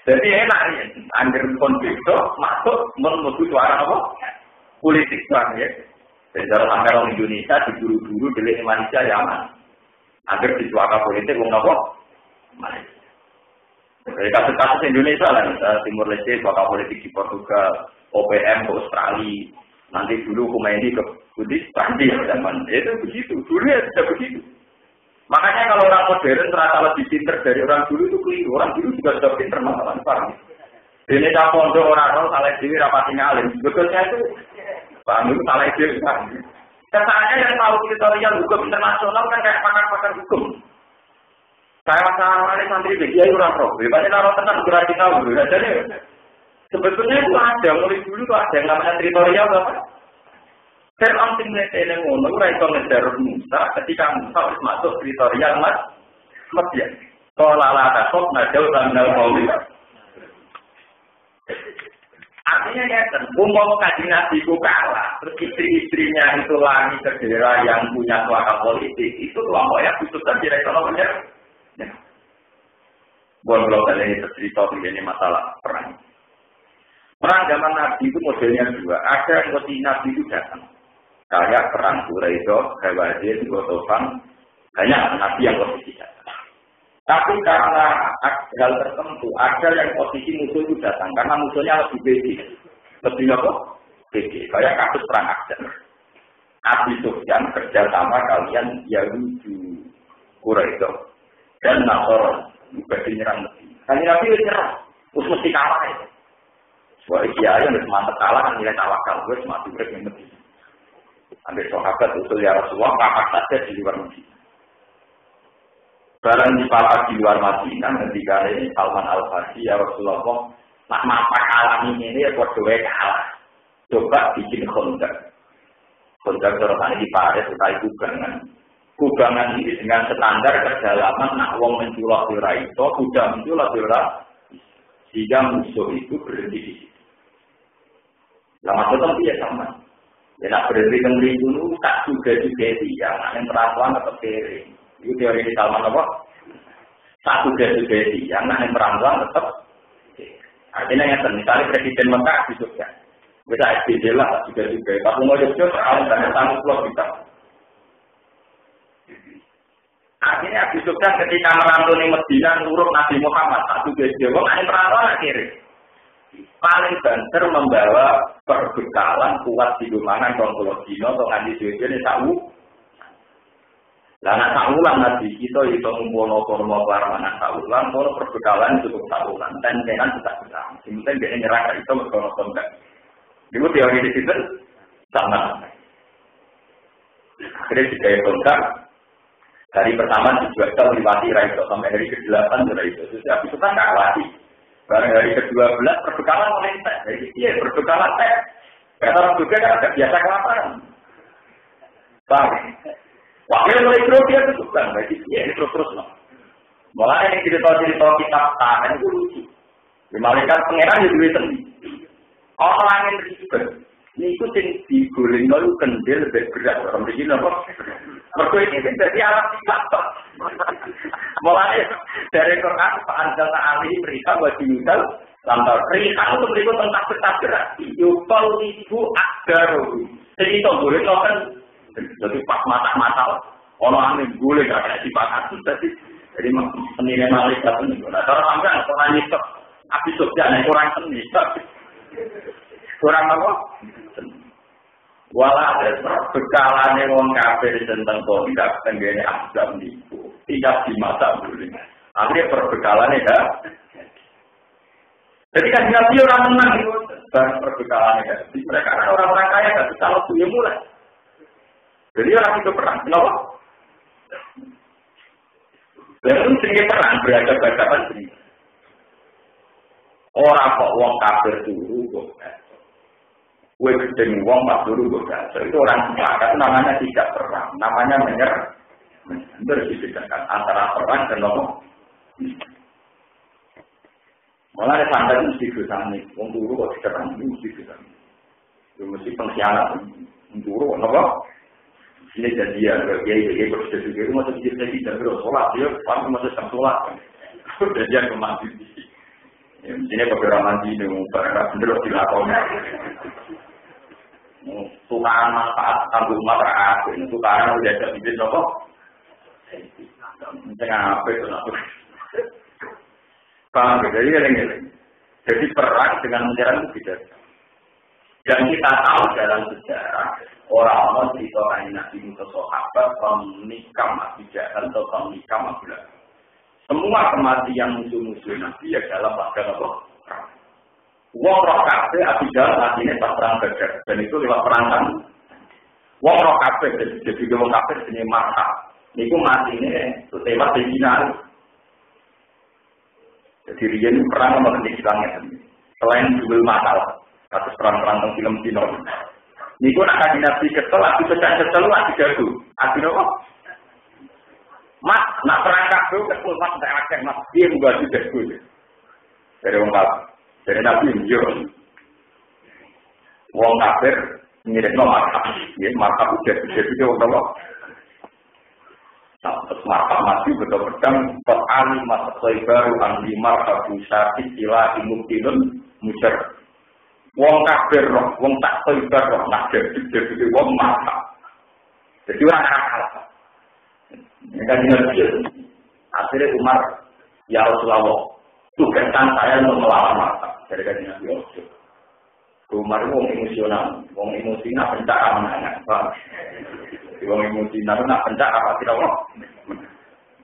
Jadi enak ya. Angger konflik masuk menuju suara apa? Politik kan ya. Jadi kalau sampai orang Indonesia diburu-buru delik Malaysia Yaman. Agar di suara politik wong apa? Malaysia. Dari kasus-kasus Indonesia lah, Timur Leste, suara politik di Portugal, OPM ke Australia, nanti dulu Khomeini ke Putih, Prancis, zaman itu begitu. Dulu ya sudah begitu. Makanya kalau orang modern ternyata lebih pinter dari orang dulu itu keliru. Orang dulu juga sudah pinter masalah paham. Ini tak pondok orang salah diri rapati ngalim. Betulnya itu paham itu salah diri paham. Kesannya yang tahu teritorial hukum internasional kan kayak pakar-pakar hukum. Saya masalah santri dia orang pro. Bebasnya kalau tenang berarti tahu. Jadi sebetulnya itu ada mulai dulu tuh ada yang namanya teritorial apa? Fir'aun sing ngene ngono ora iso ngejar Musa ketika Musa wis masuk teritorial Madian. Qala la tasab najau tanal qauli. Artinya ya, umum kaji Nabi itu kalah, terus istri-istrinya itu lagi ke daerah yang punya suara politik, itu kelompoknya khususkan direktur nomornya. Ya. Buat kalau ini cerita ini masalah perang. Perang zaman Nabi itu modelnya dua. Ada yang seperti Nabi itu datang. Kayak perang Quraisy, Hawazin, Ghatafan, banyak Nabi yang posisi datang. Tapi karena hal tertentu, ada yang posisi musuh itu datang. Karena musuhnya lebih beda. Lebih apa? Beda. Kayak kasus perang Ahzab. Abi Sufyan kerja sama kalian Yahudi Quraisy dan Nasr juga menyerang Medina. Kali Nabi menyerang, terus mesti kalah ya. Wah iya yang mantep kalah kan nilai tawakal, gue mati urip ning Medina. Ambil sahabat usul ya Rasulullah, papat saja di luar Medina. Barang di papat di luar Madinah, ketika ini Salman Al-Farsi ya Rasulullah, nak mapak alami ini ya buat dua kalah. Coba bikin kontak. Kontak terus di Paris, kita kubangan. Kubangan ini dengan standar kedalaman, nak wong menculak dira itu, kuda menculak dira, sehingga musuh itu berhenti di situ. Lama itu tapi ya sama. Ya nak berhenti kembali dulu, tak juga dia, nak yang peraturan atau kiri. Itu teori di Salman apa? Tak juga dia, nak yang peraturan tetap. Artinya yang misalnya Presiden Mekah di Jogja. Bisa SBD lah, juga. Tapi mau Jogja, dan tanggung jawab kita. Akhirnya Abu Sufyan ketika merantau di Medina nurut Nabi Muhammad satu dia wong perantauan akhirnya paling banter membawa perbekalan kuat di ruangan kontrol dino atau nganti jojo ini tahu Lah anak saulan nanti kita itu ngumpulno forma warna anak saulan, kalau perbekalan cukup saulan, tentenan kita bisa. Sementara dia nyerah itu mereka kontak. Itu teori di situ sama. Akhirnya dikaya kontak. Dari pertama dijual melewati Raiso sampai hari ke-8 Raiso. Tapi itu kan nggak lewati. Barang hari ke-12 perbekalan mulai teh. Jadi iya perbekalan teh. Kata orang juga kan agak biasa kelaparan. Bang, wakil mulai terus dia tutupan. Jadi iya terus lah. Malah yang cerita kitab tahan itu lucu. Dimalikan pangeran ya duit sendiri. Orang yang berisiko. Ini itu yang digoreng lalu kendil lebih berat. Orang begini apa? Mereka ini jadi alat faktor. Mulai dari Quran Pak Anjana Ali berita buat diudal lantar berita untuk berikut tentang berat. Yupal ibu agaro. Jadi itu boleh kan? Jadi pas mata orang yang boleh gak ada sifaat itu jadi penilaian malaikat ini. Nah, orang enggak orang nyisep. Habis itu jangan kurang seni. Kurang apa? Walau ada perbekalannya wong kafir tentang kondak tenggene azab niku tidak dimasak boleh. Akhirnya perbekalannya dah. Jadi kan Nabi orang menang itu perbekalannya dah. Mereka kan orang-orang kaya nggak bisa waktu yang mulai. Jadi orang itu perang, kenapa? Lalu sering perang berhadapan sendiri. Orang kok wong kafir dulu kok. Kue gedeng wong mak dulu itu orang sepakat namanya tidak perang, namanya menyerah. Berbeda antara perang dan ngomong. Malah ada santai mesti kesana, wong dulu kok diserang mesti kesana. Itu mesti pengkhianat, dulu ngomong. Ini jadian, kiai bersedia itu masuk kita tidak berosolat, dia pasti masuk sholat. Jadian kemandi. Ini beberapa mandi dengan barang bener dilakukan. Tukaran manfaat tanggung masyarakat ini tukaran udah ada di sini kok. Tengah apa itu nak? Paham? Jadi perang dengan menyerang itu tidak. Dan kita tahu dalam sejarah orang-orang cerita Nabi Musa sahabat menikam Nabi Jahal atau menikam Abu Lahab. Semua kematian musuh-musuh Nabi ya dalam bagian apa? Wong roh kabeh Abu Jahal artinya pas perang Badar dan itu lewat perang kan. Wong roh kabeh jadi wong kabeh jenenge mata. Niku matine lewat final. Jadi riyen perang sama kenisangnya. Selain jubel masalah, kasus perang-perang tentang film Cina. Niku nak kaji Nabi kesel, aku setel lagi jago. Aku nopo? Mak, nak perang kabeh kesel mak tak akeh mas dia juga jago. Dari wong kabeh. Dari Nabi Muhammad, wong kafir mirip markab, ya markab udah wong apa? Nah, terus markab masih betul pedang perali masa baru angli markab usati sila imuktilun mujar. Wong kafir roh, wong tak soibar roh, nak jadi wong markab. Jadi orang akal. Ini kan Nabi. Akhirnya Umar, ya Rasulullah, tugaskan saya untuk melawan markab. Dari kajian Nabi Ojo. Umar itu orang emosional, orang emosi nak pencak aman-aman. Orang emosi nak pencak apa tidak mau.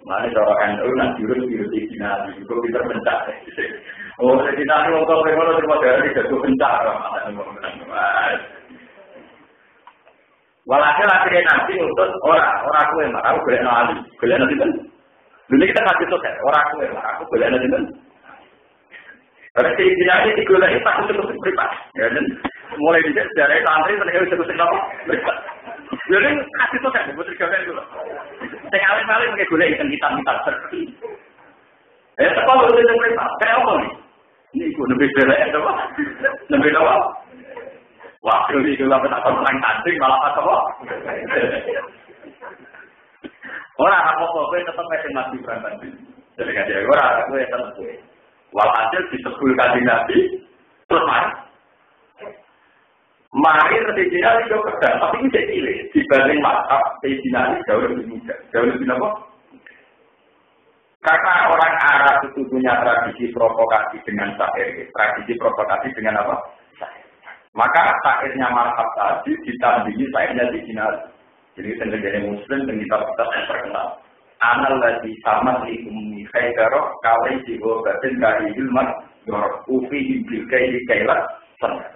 Mana cara NU nak jurus di Nabi, itu kita pencak. Oh, jadi nanti orang kalau orang terima dari jatuh pencak. Walhasil akhirnya nanti untuk orang aku yang marah, aku boleh nali, boleh nanti kan. Dulu kita kasih sosial, orang aku yang marah, aku boleh nanti kan. Karena tidak digolek itu cukup privat. Ya dan mulai dari sejarah santri sampai cukup privat. Jadi kasih tuh kan buat digolek itu. Sing awet-awet pakai golek ikan hitam-hitam seperti. Sekolah udah privat. Kayak apa nih? Ini iku lebih belek apa? Lebih apa? Wah, ini juga tak orang cantik malah apa? Orang apa-apa tetap masih berani. Jadi kan dia orang aku tetap walhasil disebut kanjeng Nabi terus mari Sayyidina itu pedang tapi ini cilik dibanding mazhab Sayyidina jauh lebih muda jauh lebih apa? Karena orang Arab itu punya tradisi provokasi dengan syair tradisi provokasi dengan apa? Maka syairnya mazhab tadi ditandingi syairnya Sayyidina Jadi tentang Muslim dan kita terkenal. Anal lagi sama di umi khaydaro kawai jiwa batin dari ilmat ufi himbil kaili kailat sana.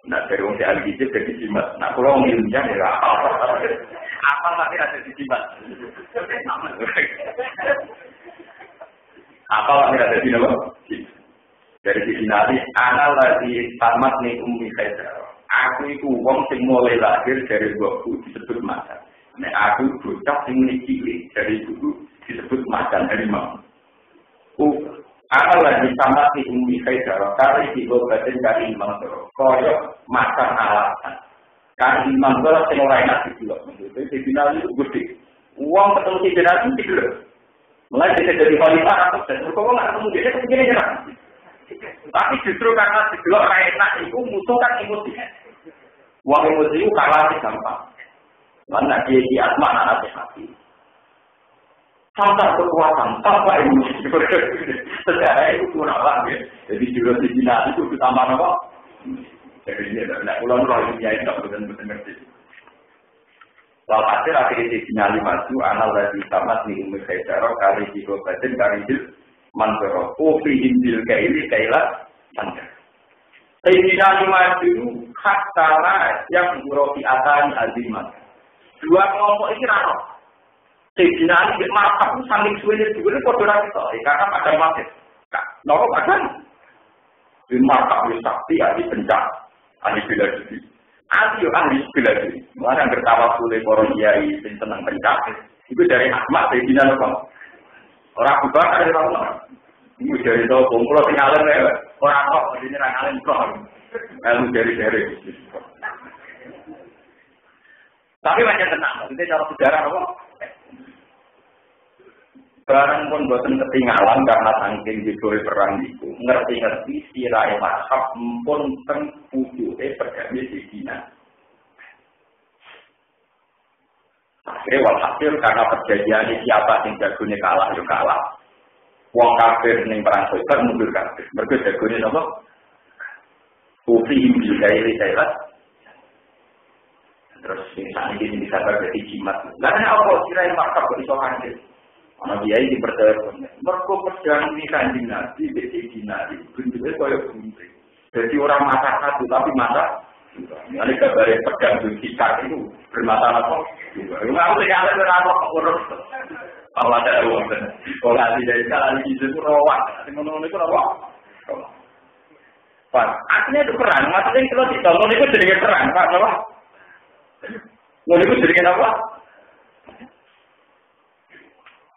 Nah dari orang yang algijib dari jimat. Nah kalau orang ilmunya ya apa tapi ada di jimat. Apa tapi ada di nama? Dari sisi nanti anal lagi tamat nih umi khaydaro. Aku itu wong sing mulai lahir dari buku disebut macan. Nek aku bocah sing cilik dari buku disebut macan harimau. Akal lagi sama si umi khaydaro kali diobatin kali imam soro. Koyo macan alasan. Kali imam soro sing ora enak didelok. Maksudnya si final itu gede. Uang ketemu si final itu didelok. Mulai jadi khalifah atau dan kok nggak ketemu dia begini nyerang. Tapi justru karena didelok ora enak itu musuh kan emosi. Uang emosi itu kalah gampang. Mana dia di asma anak hati. Tanpa kekuatan, tanpa emosi. Sejarah itu kurang lah. Jadi jurus di Cina itu utama apa? Jadi ini adalah ulang-ulang ini tidak benar-benar ngerti. Lalu akhir di Cina 5 itu anal dari tamat nih umur khaydaro kali di kabupaten Karijil Mantoro. Ufi himbil kaili kailat Mantoro. Cina 5 itu hak salah yang beropi atas azimat. Dua kelompok ini rano. Cina ini markah itu saling sulit juga kode itu. Karena pada masih, nopo badan. Di markah itu sakti, ahli pencak, ahli bela diri. Ahli bela diri. Mana yang bertawa oleh orang kiai yang senang pencak. Itu dari Ahmad, dari Cina nopo. Orang bukan ada orang. Itu dari itu kumpul tinggalan orang kok ini rangalan kok. Lalu dari. Tapi macam tenang, maksudnya cara sejarah apa? Barang pun bosan ketinggalan karena saking diberi perang itu. Ngerti-ngerti sirai mazhab pun terwujudnya berdamai di Cina. Akhirnya walhasil karena perjanjian siapa yang jagonya kalah, ya kalah. Wong kafir yang perang Khaybar mundur kafir. Mereka jagonya apa? Ufi himbil kaili kailat. Terus misalnya ini bisa berarti jimat. Karena apa sirai mazhab kok iso hadir? Ana kiai dipercaya mergo perjalanan ini kanjeng Nabi beci Nabi bentuknya kaya bunyi. Jadi orang masak satu tapi masak ini kabarnya pedang kita itu bermasalah kok. Enggak boleh ada berapa urus. Kalau ada uang dan kalau ada dari jalan itu rawat, ngono itu rawat. Pak, akhirnya itu perang. Maksudnya kalau ditolong itu jadi perang, Pak, apa? Ngono itu jadi apa?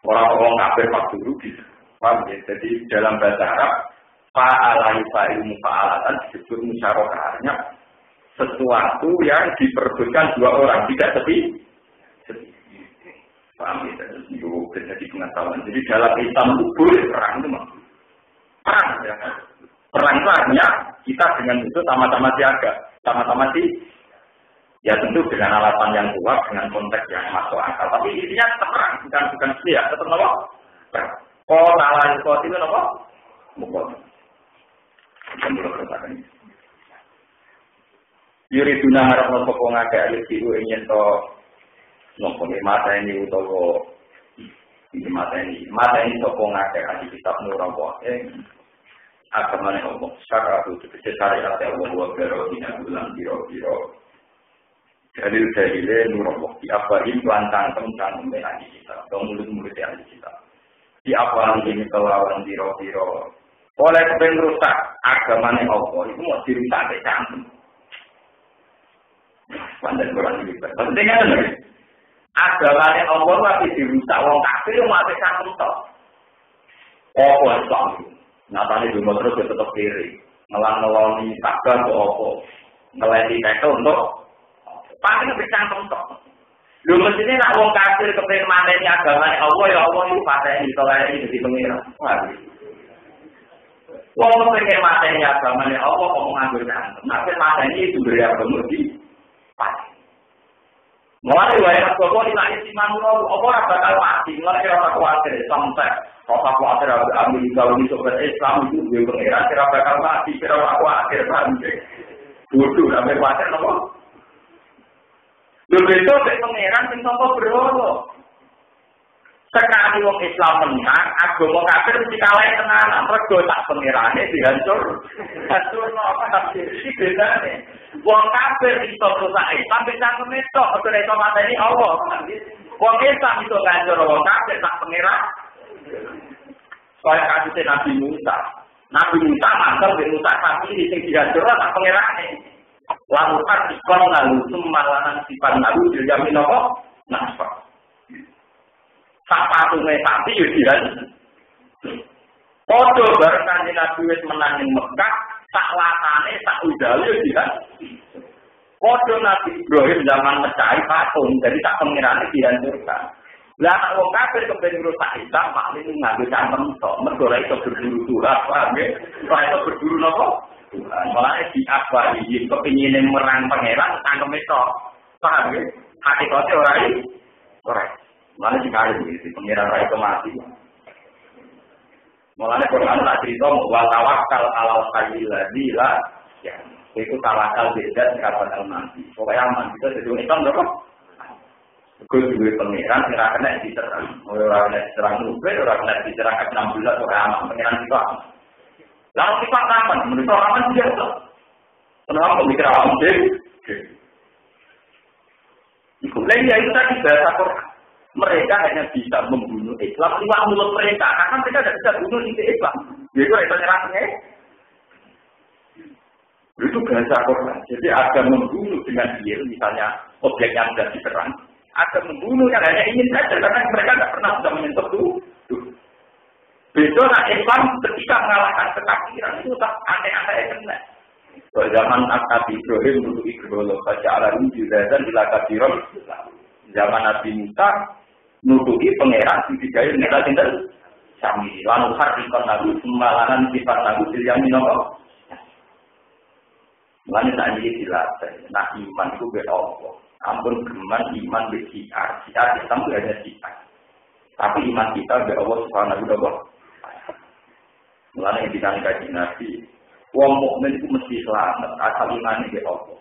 Orang-orang kafir waktu rugi, paham ya? Jadi dalam bahasa Arab, fa'alai fa'ilu fa'alatan disebut musyarakahnya sesuatu yang diperbutkan dua orang, tidak sepi. Paham ya? Itu jadi pengetahuan. Jadi dalam Islam itu boleh perang itu mah. Perang ya. Perang itu artinya kita dengan itu sama-sama siaga, sama-sama ya tentu dengan alasan yang kuat, dengan konteks yang masuk akal. Tapi intinya tetap perang, bukan setia, tetap apa? Kalau salah itu apa? Mukul. Yuri tuna harap nopo ngake alis itu ingin to nopo mata ini utawa ini mata ini nopo ngake alis kitab nurabo. Agama nih Allah, syariat itu syariat Allah wa bero dina bulan biro. Dalil-dalilnya nurullah di apain pelantang tentang mengenai kita atau mulut-mulut yang kita di apain ini kelawan biro-biro oleh pengerusak agamanya Allah itu mau dirusak ke cantum pandai kurang ini pentingnya adalah agamanya Allah tapi dirusak orang kafir yang mau ke cantum toh Islam nyatanya cuma terus tetap kiri ngelang-ngelangi takkan ke ngelati tekel untuk paling bercantum kok. Lho mestine nek wong kafir kepengin mateni agama Allah ya Allah iku pateni saleh iki pengira. Wong pengen mateni agama Allah kok nganggo cantum. Nek mateni itu beri agama iki pati. Mulai wae kok kok iki siman lho apa ora bakal mati. Mulai ora kuwatir sampai ora kuwatir ambil kalau iso Islam itu yo pengira ora bakal mati, ora kuwatir sampe. Bodoh sampe kuwatir nopo? Lho beto nek pangeran sing sapa berhala. Sekali wong Islam menang, agama kafir mesti kalah tenan. Mergo tak pangerane dihancur. Hancurno apa tapi iki bedane. Wong kafir iso rusak sampai cangkem itu, ora iso mateni Allah. Wong Islam iso hancur wong kafir tak pangeran. Kaya kasusé Nabi Musa. Nabi Musa mantel ben Musa sapi sing dihancur tak pangerane. Lalu kan ikon lalu semalanan sifat lalu dijamin apa? Nasfa. Sapatune sapi yo dihan. Padha bareng kanjeng Nabi wis menang ing Mekah, sak latane sak udale yo dihan. Padha Nabi Ibrahim zaman mecahi patung, jadi tak pengirane dihancurkan. Lah nek wong kafir kepen rusak Islam, paling nganggo cangkem tok, mergo ora iso berburu turah, paham nggih? Ora iso berburu napa? Malah di apa iki kepengine merang pangeran cangkeme tok. Paham nggih? Hakikate ora iki. Ora. Malah dikali iki pangeran ra iso mati. Malah Quran tak cerita wa tawakkal alal hayyil ladzi la ya. Itu tawakal beda dengan mati. Pokoknya aman kita jadi Islam lho. Gue juga pangeran sing ra kena diserang. Ora kena diserang nubet, ora kena diserang ke 16 ora aman pangeran kita. Lalu kita aman, menurut aman biasa. Kenapa mikir aman deh? Itu lagi ya itu tadi bahasa Quran. Mereka hanya bisa membunuh Islam lewat mulut mereka, karena mereka tidak bisa bunuh di Islam. Jadi itu nyerangnya. Itu bahasa Quran. Jadi ada membunuh dengan dia, misalnya objek yang sudah diserang. Ada membunuh yang hanya ingin saja, karena mereka tidak pernah sudah menyentuh itu. Besok Islam ketika mengalahkan kekafiran itu tak aneh-aneh kena. Zaman Nabi Ibrahim dulu Ibrahim baca alam juga dan dilakabiron. Zaman Nabi Musa nutupi pangeran digawe nek tindak sami lan harikon nabi semalanan sifat nabi yang minapa. Lan nek iki dilatih, nak iman ku be Allah. Ampun geman iman be siar, siar Islam itu hanya siar. Tapi iman kita be Allah Subhanahu wa taala. Mulane ditanggapi Nabi, wong mukmin itu mesti selamat asal imane be Allah.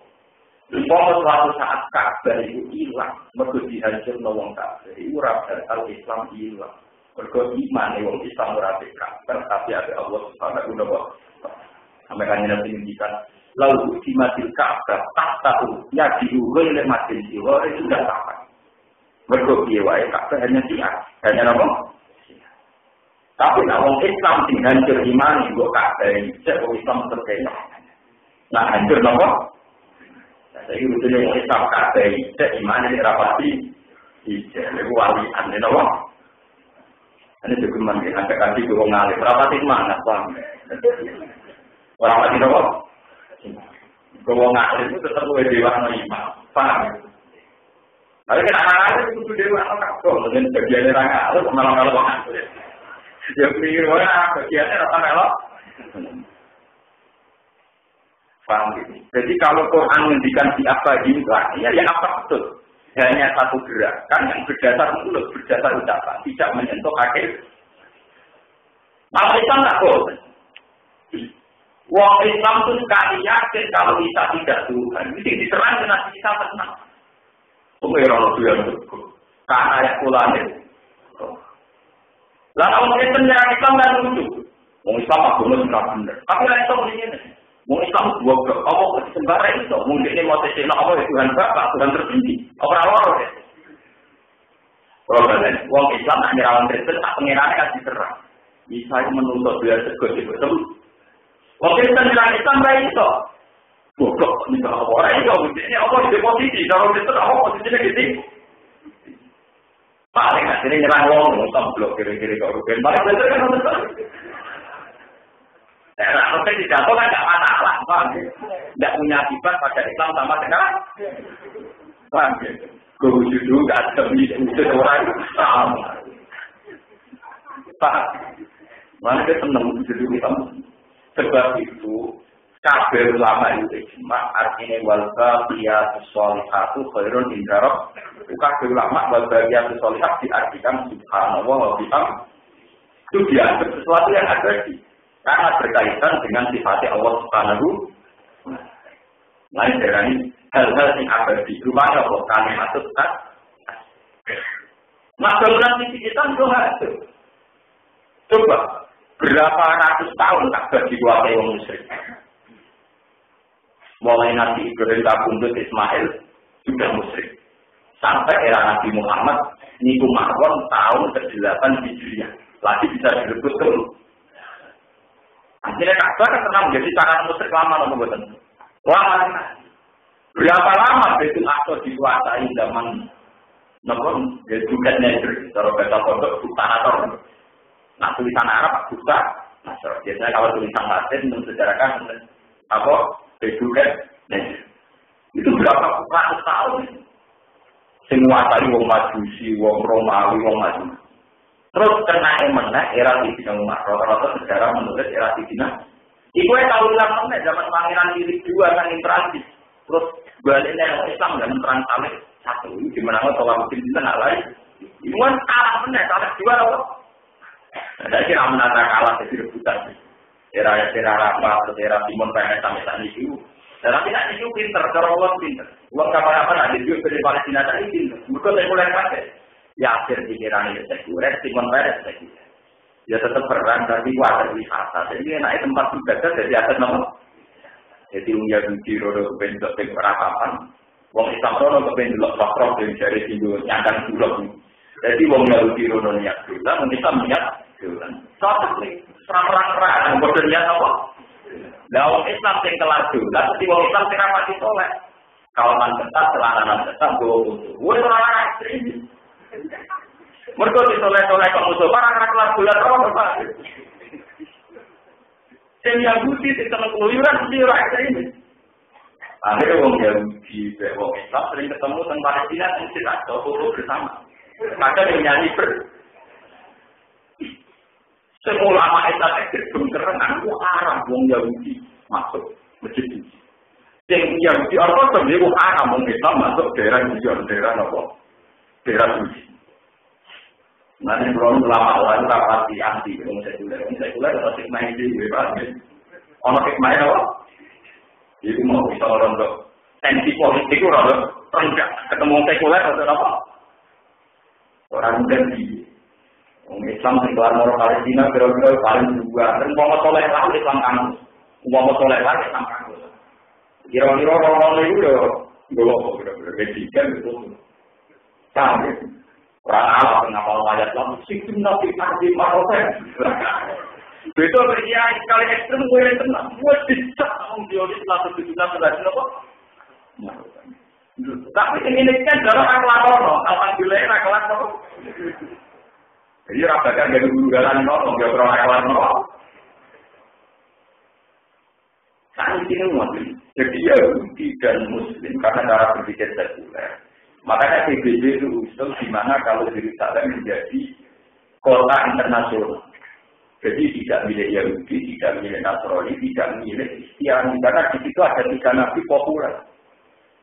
Kalau suatu saat kabar itu hilang, mergo dihancurno wong kafir, itu ora bakal Islam hilang. Mergo iman wong Islam ora kabar, tapi ada Allah Subhanahu wa taala. Sampai kan Nabi ngendikan, lalu di matil kabar tak tahu ya diugal oleh matil jiwa itu sudah sampai. Mergo piye wae kabar hanya siar, hanya apa? Tapi nek wong Islam sing hancur iman kok kabar cek wong Islam terkena. Nah hancur napa? Jadi itu yang Islam kata ijek iman ini rapati ijek itu walian ini apa? Ini juga mungkin sampai kasih ke orang alim rapati mana paham? Rapati apa? Ke orang alim itu tetap boleh dewa no iman paham? Tapi kita alim itu dewa no kakak dengan bagiannya orang alim malah-malah orang alim ya pikir orang bagiannya rata melok paham gitu. Jadi kalau Quran menghentikan di apa juga, ya apa betul? Hanya satu gerakan yang berdasar mulut, berdasar ucapan, tidak menyentuh kaki. Malah Islam tak boleh. Wong Islam itu sekali yakin kalau kita tidak Tuhan, itu diserang dengan kita tenang. Pengeran itu yang betul. Karena yang pulangnya. Lalu orang Islam menyerang Islam dan lucu. Wong Islam tak boleh benar. Tapi orang Islam begini. Wong Islam dua blok, Allah sembarang itu. Mungkin ini mau tesina Allah Tuhan Bapak, Tuhan tertinggi. Orang-orang ya. Problem, wong Islam nak nyerawan Kristen, tak pengirannya kan diserang. Misalnya menuntut biar segera betul. Wong Kristen nyerang Islam baik itu. Goblok, misalnya orang itu, ini Allah di posisi. Kalau Kristen, Allah posisinya gitu. Paling nggak sini nyerang wong, Islam blok kira-kira kau rugen. Paling betul kan betul. Nah, kalau tidak tahu kan tidak masalah, paham? Tidak punya akibat pada Islam sama dengan, paham? Guru judul tidak ada wujud orang sama, paham? Mana kita senang judul kita. Sebab itu, kabel ulama itu ijma artinya walba biya solihatu khairun indarab. Kabel ulama walba biya solihat diartikan subhanallah wa bihamd. Itu dianggap sesuatu yang abadi. Karena berkaitan dengan sifat Allah Subhanahu. Lain dari hal-hal yang abadi. Rumahnya Allah kalimat itu tak. Nah, bangunan sisi kita itu hasil. Coba, berapa ratus tahun tak dikuasai orang musyrik. Mulai Nabi Ibrahim kabundut Ismail sudah musyrik. Sampai era Nabi Muhammad, Niku Marwan tahun ke-8 Hijriah. Lagi bisa direbut dulu. Akhirnya Ka'bah kan pernah menjadi cara musyrik lama atau bukan? Lama. Berapa lama Baitul Aqsa dikuasai zaman Namun, ya juga negeri, kalau baca pondok, Sultanator. Nah, tulisan Arab, buka. Nah, biasanya kalau tulisan Latin, mensejarahkan, apa, juga negeri. Itu berapa ratus tahun? Semua tadi, wong Majusi, wong Romawi, wong Majus. Terus, kena emangnya, era Tidina Umar. Rata-rata sejarah menulis era Tidina. Iku tahu ulang mana, zaman Pangeran Philip II, kan interaktif. Terus, baliknya Islam, dan perang salib. Satu, gimana kalau orang mungkin kita nggak lain? Ini kan kalah benar, kalah dua loh. Ada kira menata kalah jadi rebutan. Era apa, era Timon pengen sampai saat itu. Dan tidak itu pinter, cara uang pinter. Uang kapan-kapan ada juga dari Palestina tadi pinter. Mereka sekuler pakai. Ya akhir pikiran itu sekuler, Timon pengen sekuler. Ya tetap perang tapi wajar wisata. Jadi enak tempat ibadah jadi atas nama. Jadi Yahudi rodo bentuk berapa-apa. Wong Islam rono kepen delok roh dari jari singgo nyandang bulog. Jadi wong Yahudi rono niat dolan, wong Islam niat dolan. Cocok nih, serang-serang padha niat apa? Lah wong Islam sing kelar dolan, mesti wong Islam sing rapati soleh. Kawaman ketat, celananan ketat, gowo kutu. Wis ora ekstrim. Mergo disoleh-soleh kok musuh barang ra kelar dolan ora Pak. Sing Yahudi sing temen keluyuran mesti ora ekstrim. Akhirnya orang Yahudi, orang Islam sering ketemu dengan Palestina dan tidak foto bersama. Maka dia nyanyi semua ulama Islam ekstrim karena aku haram orang Yahudi masuk masjid ini. Yang Yahudi Orthodoks dia haram orang Islam masuk daerah hijau, daerah apa? Daerah suci. Nanti belum ulama lain rapati anti orang sekuler atau hikmah ini bebas. Orang hikmah apa? Itu mau bisa orang untuk tensi politik orang rendah ketemu sekuler atau apa? Orang ganti. Orang Islam sekelar orang Palestina kira-kira paling juga. Dan mau soleh lah Islam kampus. Mau soleh lah Islam kampus. Kira-kira orang itu udah berbeda gitu. Sama. Orang Arab ngapal ayat lah. Siktim nabi arti marofen. Betul ya sekali ekstrem gue yang tenang, gue bisa mengjadi satu juta berarti apa? Tapi ini kan darah akhlak alhamdulillah akhlak Jadi rasakan dari guru jalan dia orang akhlak Saat ini muslim, jadi Yahudi dan Muslim karena cara berpikir sekuler. Makanya PBB itu usul di mana kalau Yerusalem menjadi kota internasional. Jadi tidak milik Yahudi, tidak milik Nasrani, tidak milik Kristiani. Karena di situ ada 3 nabi populer.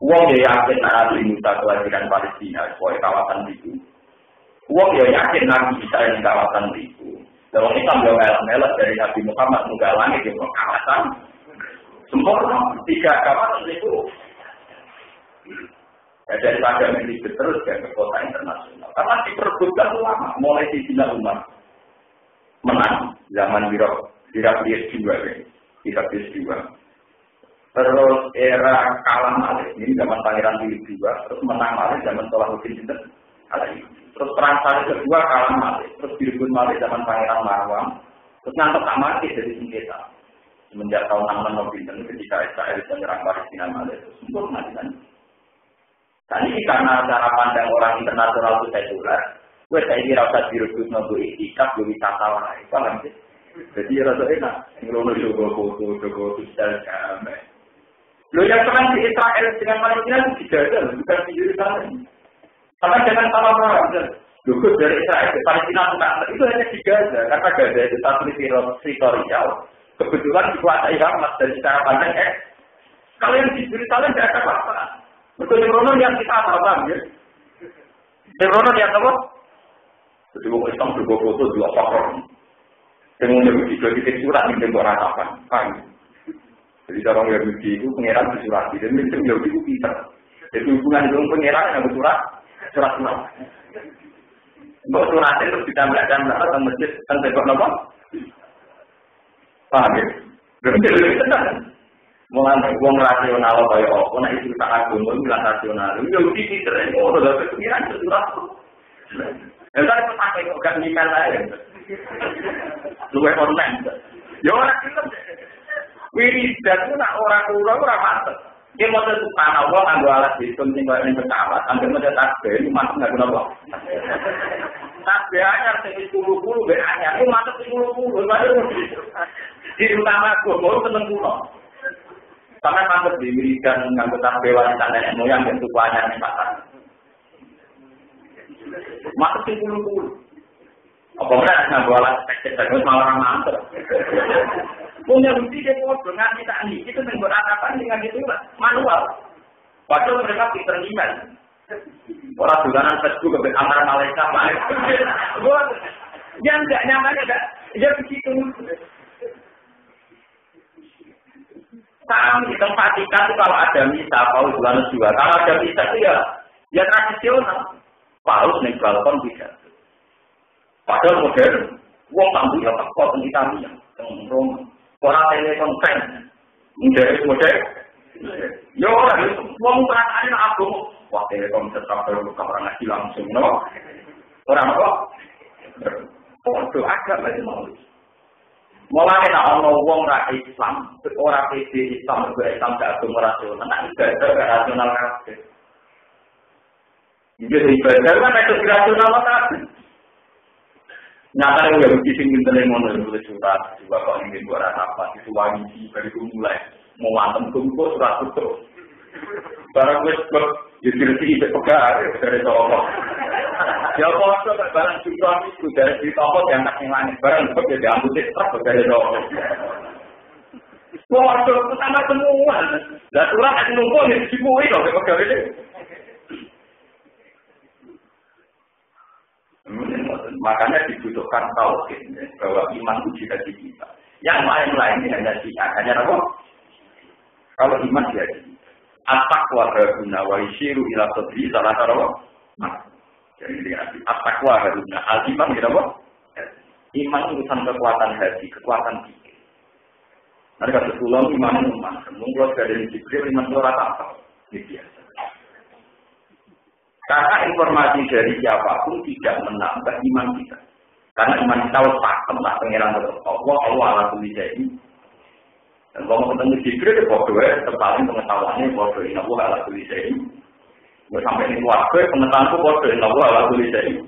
Wong ya yakin Nabi Musa kelahiran Palestina, sebagai kawasan itu. Wong ya yakin Nabi Isa di kawasan itu. Dalam Islam ya melek dari Nabi Muhammad muka langit di kawasan. Sempurna 3 kawasan itu. Ya, daripada militer terus ke kota internasional. Karena diperebutkan ulama, mulai di Tidina Umar. Menang zaman Heraklius juga, Heraklius juga. Terus era kalah malih ini zaman Pangeran Philip II, terus menang malih zaman Salahuddin Sinten. Terus perang salib kedua kalah malih, terus direbut malih zaman Pangeran Marwan, terus nanti tak mati dari sengketa. Semenjak tahun 66 ketika Israel menyerang Palestina malih, terus sempurna kan. Dan ini karena cara pandang orang internasional itu sekuler. Gue saya kira rasa direbut nopo itikaf gue wisata lah, paham sih? Jadi rasa enak, ngelono jogo foto, jogo sosial kame. Lo yang perang di Israel dengan Palestina itu tidak ada, bukan di Yerusalem. Karena jangan salah paham, logo dari Israel ke Palestina itu hanya di Gaza, karena Gaza itu satu teritorial. Kebetulan dikuasai Hamas dari secara pandang Kalau yang di Yerusalem tidak ada apa-apa. Betul yang yang kita paham ya. Yang yang apa? Jadi orang Islam juga foto dua faktor. Dengan lebih juga titik surat yang tentu rasakan. Jadi orang Yahudi itu pengiran disurati, dan itu Yahudi itu pinter. Jadi hubungan dengan pengiran yang surat. Mbok surat itu ditambahkan ke masjid kan tegok napa? Paham ya? Bener tenan. Mulane wong rasional kaya apa nek itu tak agama itu lan rasional. Yahudi pinter ora dadi pengiran surat. Entar kok pakai kok gak nikah lae. Luwe online. Ya ora film. Wiridan ku nak ora kula ora pantes. Ki moto subhanallah nganggo alat hitung sing koyo ning pesawat, angger metu tasbih mantep enggak guna kok. Tasbih anyar sing 10 ben anyar ku mantep 10. Di utama gua seneng kula. Sampe mantep di wiridan nganggo tasbih wanita nenek moyang ben tuku anyar ning pasar. Mantep 10. Apa ora nganggo alat teknik malah mantep. Punya bukti dia bodoh, ngasih tani, itu membuat apa dengan itu manual. Padahal mereka pinter email. Orang dolanan Facebook ke antara malaikat yang tidak nyaman ada, ya begitu. Kami di tempat ikan itu kalau ada misa, paus bulan juga. Kalau ada misa itu ya tradisional. Paus nih balkon bisa. Padahal modern, uang tamu ya tekor di Italia, Roma. Orang telepon fan, model, yo orang uang perasaan aku, wah telepon tetap perlu kamera ngasih langsung, no, orang apa? Foto agak lagi mau. Mulai nak orang uang rakyat Islam, orang PD Islam berislam tak agama rasional, nak ibadah rasional kabeh. Jadi ibadah kan itu rasional kabeh. Nyata yang Yahudi sing pinter ngono nulis surat juga kok ingin buat apa itu wajib dari mulai mau antem kumpul surat terus barang wis kok dirisi itu pegar dari toko ya kok barang juga itu dari toko yang tak ngene barang kok dia ambil truk dari toko waktu pertama semua dan surat itu numpuk di sibui kok pegar itu. Makanya dibutuhkan tauhid bahwa iman itu jika kita. Yang lain-lain hanya syiah, hanya apa? Kalau iman jadi at-taqwa haruna wa yushiru ila sadri salah satu. Jadi dikasih at-taqwa haruna al-iman gitu apa? Iman urusan kekuatan hati, kekuatan pikir. Nanti kata pulau iman, mungkin dari Jibril iman itu rata-rata. Ini biasa. Karena informasi dari siapapun tidak menambah iman kita. Karena iman kita harus pakem lah pengiran Allah ala kulli syai'in. Dan kalau ketemu Jibril bodoh terpaling pengetahuannya bodoh inna Allah ala kulli syai'in. Sampai ini keluarga pengetahuanku bodoh inna Allah ala kulli syai'in.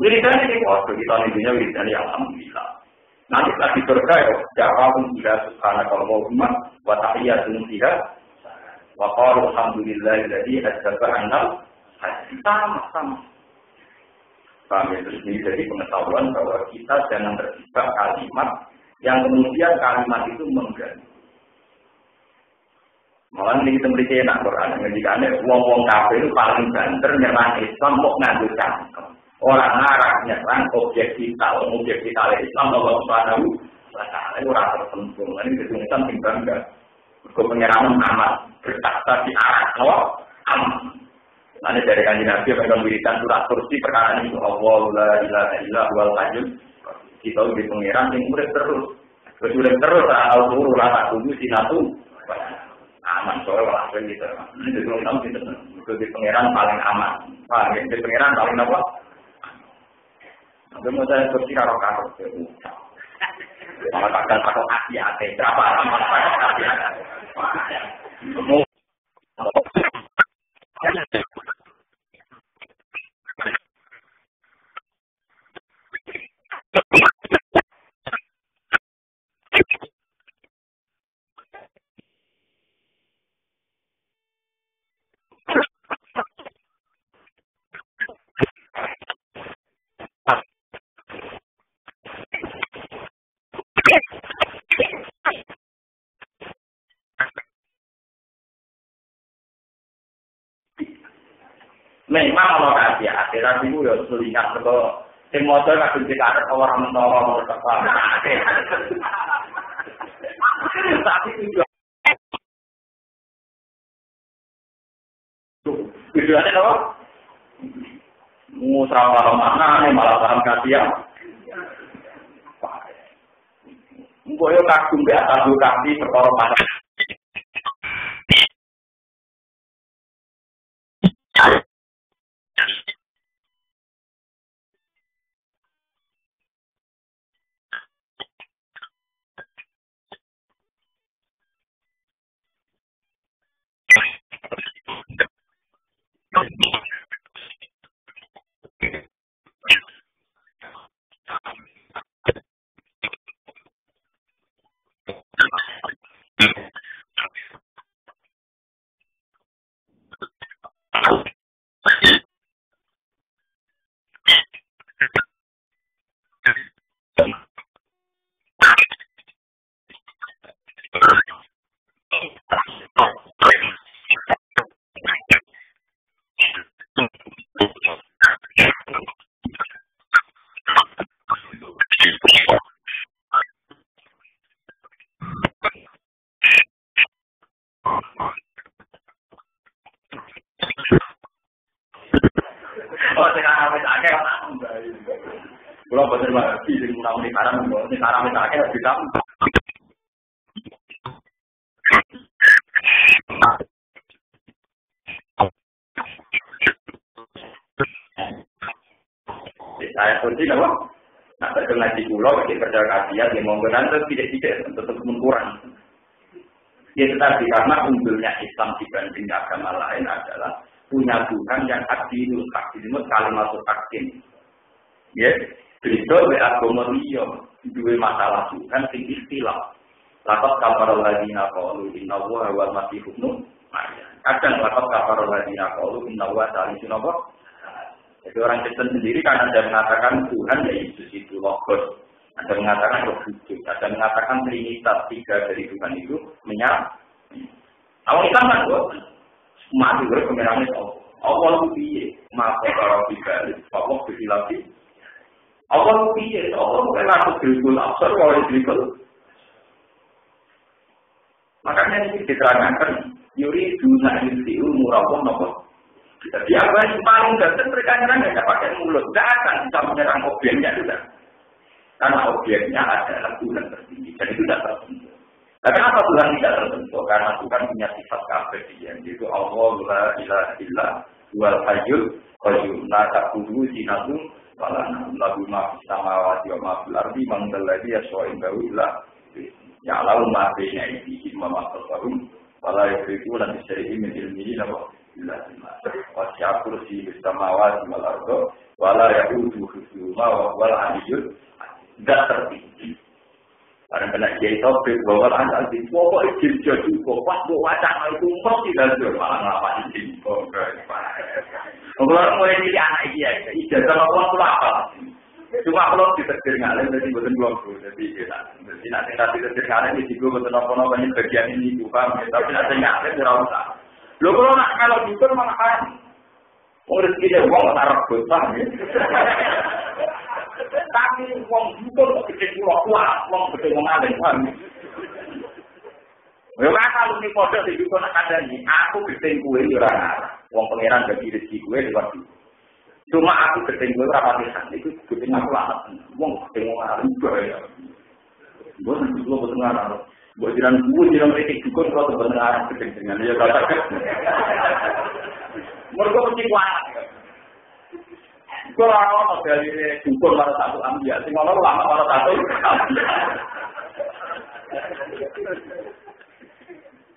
Wiridan ini bodoh kita nidunya wiridan yang alhamdulillah. Nanti lagi surga ya, jawabun tidak subhanakallah Muhammad wa tahiyyatun fiha. Wa qalu alhamdulillahilladzi adzaba 'anna sama. Kami ini jadi pengetahuan bahwa kita jangan terjebak kalimat yang kemudian kalimat itu mengganggu. Malah ini kita memiliki enak Quran. Ngendikannya wong-wong kafir itu paling banter nyerang Islam mau nganggo cangkem. Orang ngarang nyerang objek vital Islam Allah Subhanahu wa taala ora tertentu. Ini kesulitan sing bangga. Penyerangan amat bertakta di arah amat. Nanti dari kanjeng Nabi akan memberikan surat kursi perkara ini Allah la ilaha illa huwal hayyul kita di pengiran yang urip terus tahu turu lah tak tunggu sinatu aman sore langsung gitu. Ini dulu tahu gitu. Itu di pengiran paling aman. Pak, di pengiran paling apa? Ada mau saya kursi karo. Malah kadang aku hati-hati berapa lama hati-hati. Memang kalau kasih akhirat itu ya sulihat kalau sing motor kadung dikaret orang mentara menurut apa. Tapi tujuannya apa? Musyawarah mana nih malah paham kasihan. Mbok yo kagum be atas kaki perkara panas. Kalau betul lagi, di mulau di karam itu akhirnya kita. Saya pun tidak apa. Nah, terkena di pulau, di kerja kajian, di monggolan itu tidak tetap mengurangi. Ya tetapi karena unggulnya Islam dibanding agama lain adalah punya Tuhan yang adilul hakim, kalimat hakim. Ya, beda be agama liya, duwe masalah Tuhan sing istilah. Laqad kafara alladziina qalu inna Allaha wal masih ibnu Maryam. Kadang laqad kafara alladziina qalu inna Allaha salisun apa? Jadi orang Kristen sendiri kan ada mengatakan Tuhan ya Yesus itu logos, ada mengatakan roh kudus, ada mengatakan trinitas tiga dari Tuhan itu menyala. Awal Islam kan buat mati berkemerangnya Allah piye, maaf kalau tiga, Allah berdilapi. Allah piye, Allah bukan aku berikul absar kalau berikul. Makanya ini diterangkan yuri dunia itu murabah nopo. Jadi apa yang paling dasar mereka nyerang tidak pakai mulut, tidak akan bisa menyerang objeknya sudah. Karena objeknya adalah Tuhan tertinggi, dan itu tidak tersentuh. Tapi kenapa Tuhan tidak tersentuh? Karena Tuhan punya sifat keabadian, yaitu Allah la ilaha illa wal hayyul qayyum la ta'khudhuhu sinatun wa la nawm lahu ma fis samawati wa ma fil ardi man dzal ladzi yashfa'u indahu illa ya'lamu ma baina aydihim wa ma khalfahum wa la yuhituna bi shay'in min ilmihi illa bima wasi'a kursiyuhu samawati wal ardi wa la ya'uduhu hifdhuhuma wa huwal 'aliyyul tertinggi. Karena kena jadi topik bahwa anak di pokok izin jadi pas buat wacana itu mesti tidak malah ngapa izin pokok. Kalau mulai jadi anak dia, ijazah apa apa. Cuma kalau ditetir ngalim jadi bukan dua puluh, jadi nanti ditetir ngalim di situ bukan apa banyak bagian ini bukan, tapi nanti ngalim tidak usah. Lo kalau jujur malah kan, urus kita uang taruh besar. Tapi wong butuh kok gede kuat, wong gede wong alim kan. Yo kalau ni padha iki kok nak kandhani, aku gede kuwe yo ora ngarah. Wong pangeran bagi rezeki kuwe lewat iki. Cuma aku gede kuwe ora patisan, iku gede aku lamat. Wong gede wong alim ya. Bon kulo boten ngarah. Mbok jiran kuwe jiran rezeki dukun kok bener arah gede dengan ya kata. Mergo mesti kuat. Kalau orang dari dukun pada satu ambil, sing orang lama pada satu.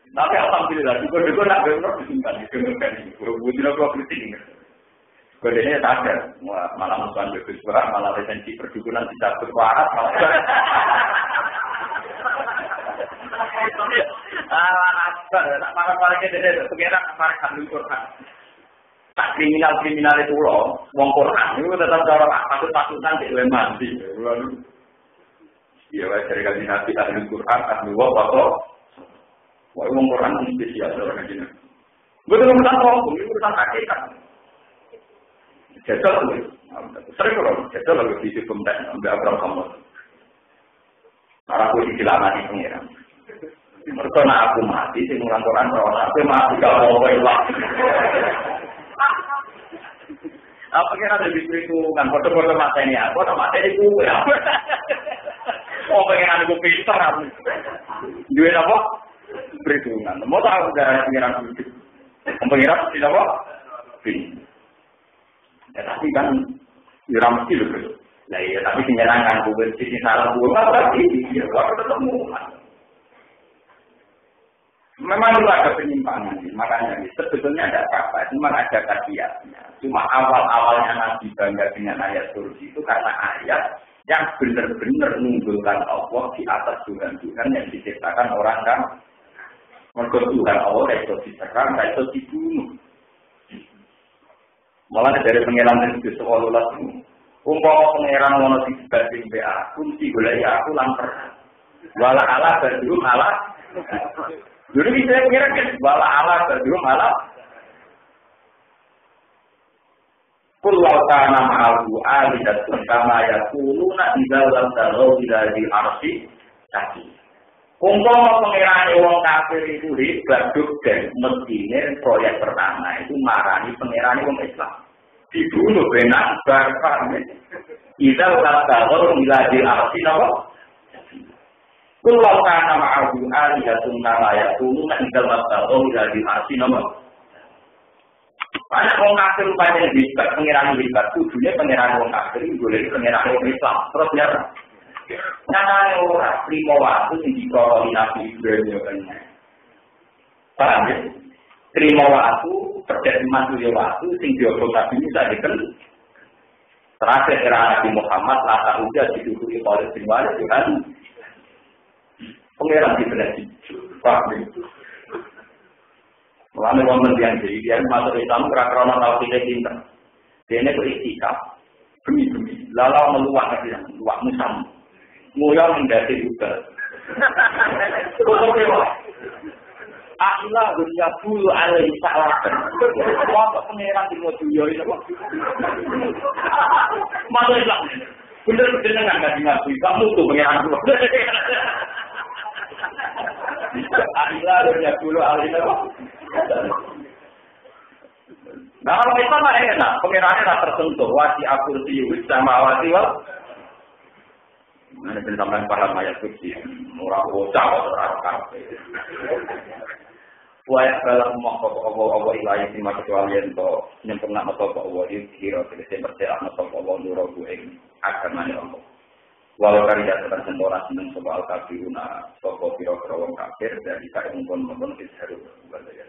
Tapi alhamdulillah, dukun nak berapa disimpan, dikembangkan. Bukan apa kritik. Kodenya sadar, malah musuhan bagus berat, malah resensi perdukunan tidak berwarat, malah. Nak marah-marah kita pengerak marah Quran. Tak kriminal itu loh, wong Quran itu tetap cara patut-patutan di luar mandi. Iya, dari kali nabi ahli Quran, ahli wabah, wong Quran ini spesial orang ini. Betul urusan hukum, ini urusan hakikat. Jadul, sering kalau jadul lalu di hukum dan ambil abram kamu. Para polisi lama di pengiran. Mereka nak aku mati, sing mulang Quran ora aku mati gak apa-apa ilang. Apa kira lebih itu kan foto-foto mateni aku, foto mateni ku ya. Oh pengen aku pinter aku. Duit apa? Perhitungan. Mau tahu dari pengiran itu? Pengiran tidak apa? Ya tapi kan diram mesti loh. Nah iya tapi menyenangkan bukan sisi salah bukan berarti ya waktu ketemu. Memang itu ada penyimpangan, makanya sebetulnya ada apa-apa, cuma ada kajiannya. Cuma awal-awalnya Nabi bangga dengan ayat kursi itu karena ayat yang benar-benar menunjukkan Allah di atas Tuhan-Tuhan yang diciptakan orang kan. Mereka Tuhan Allah itu diserang, itu dibunuh. Malah dari pengeran itu seolah-olah itu. Umpama pengeran mau dibanding BA, kunci boleh aku lamper. Wala Allah berdua malah. Dulu bisa kira kan wala Allah berdua malah. Kullau kana ma'ahu alidatun kama yakuluna di dalam darau dari arsi kaki. Umpama pengiran wong kafir itu hebat dan mestine proyek pertama itu marani pengiran wong Islam. Dibunuh benak barbar. Idal darau dari arsi napa? Kullau kana ma'ahu alidatun kama yakuluna di dalam darau dari arsi napa? Banyak orang kafir rupanya hebat, pengiran hebat, tujuannya pengiran orang kafir, boleh pengiran orang Islam, terus nyerah. Nyatanya orang lima waktu yang dikoroni Nabi Ibrahim. Paham ya? Terima waktu, terjadi masuknya waktu, yang diokong Nabi Musa diken. Terakhir era Nabi Muhammad, lata udah didukui oleh Sinwari, itu kan. Pengiran dibenahi. Paham ya? Mulane wonten yang jadi masuk Islam kira-kira tahu tidak pinter. Dene kok istikaf. Bumi-bumi. Lalau meluak aja, luak musam. Nguyang mendati juga. Kok kewa. Akhilah dunia bulu alai salatan. Wong pengeran di moduyo itu kok. Masuk Islam. Bener-bener enggak ngaji kamu tuh pengeran dulu. Akhilah dunia bulu alai kok. Nah kalau kita mah enak, pengirannya tak tersentuh. Wasi akursi sama wasi wal. Mana pensamaian paham ayat kursi, murah bocah atau kafe. Buaya dalam Allah ilahi lima kecuali untuk nyempurna atau Allah ini kira tidak percaya atau Allah nurul bueng agamanya Allah. Walau karya tertentu orang senang soal kafiruna, soal kira-kira orang kafir dari kain pun itu harus belajar.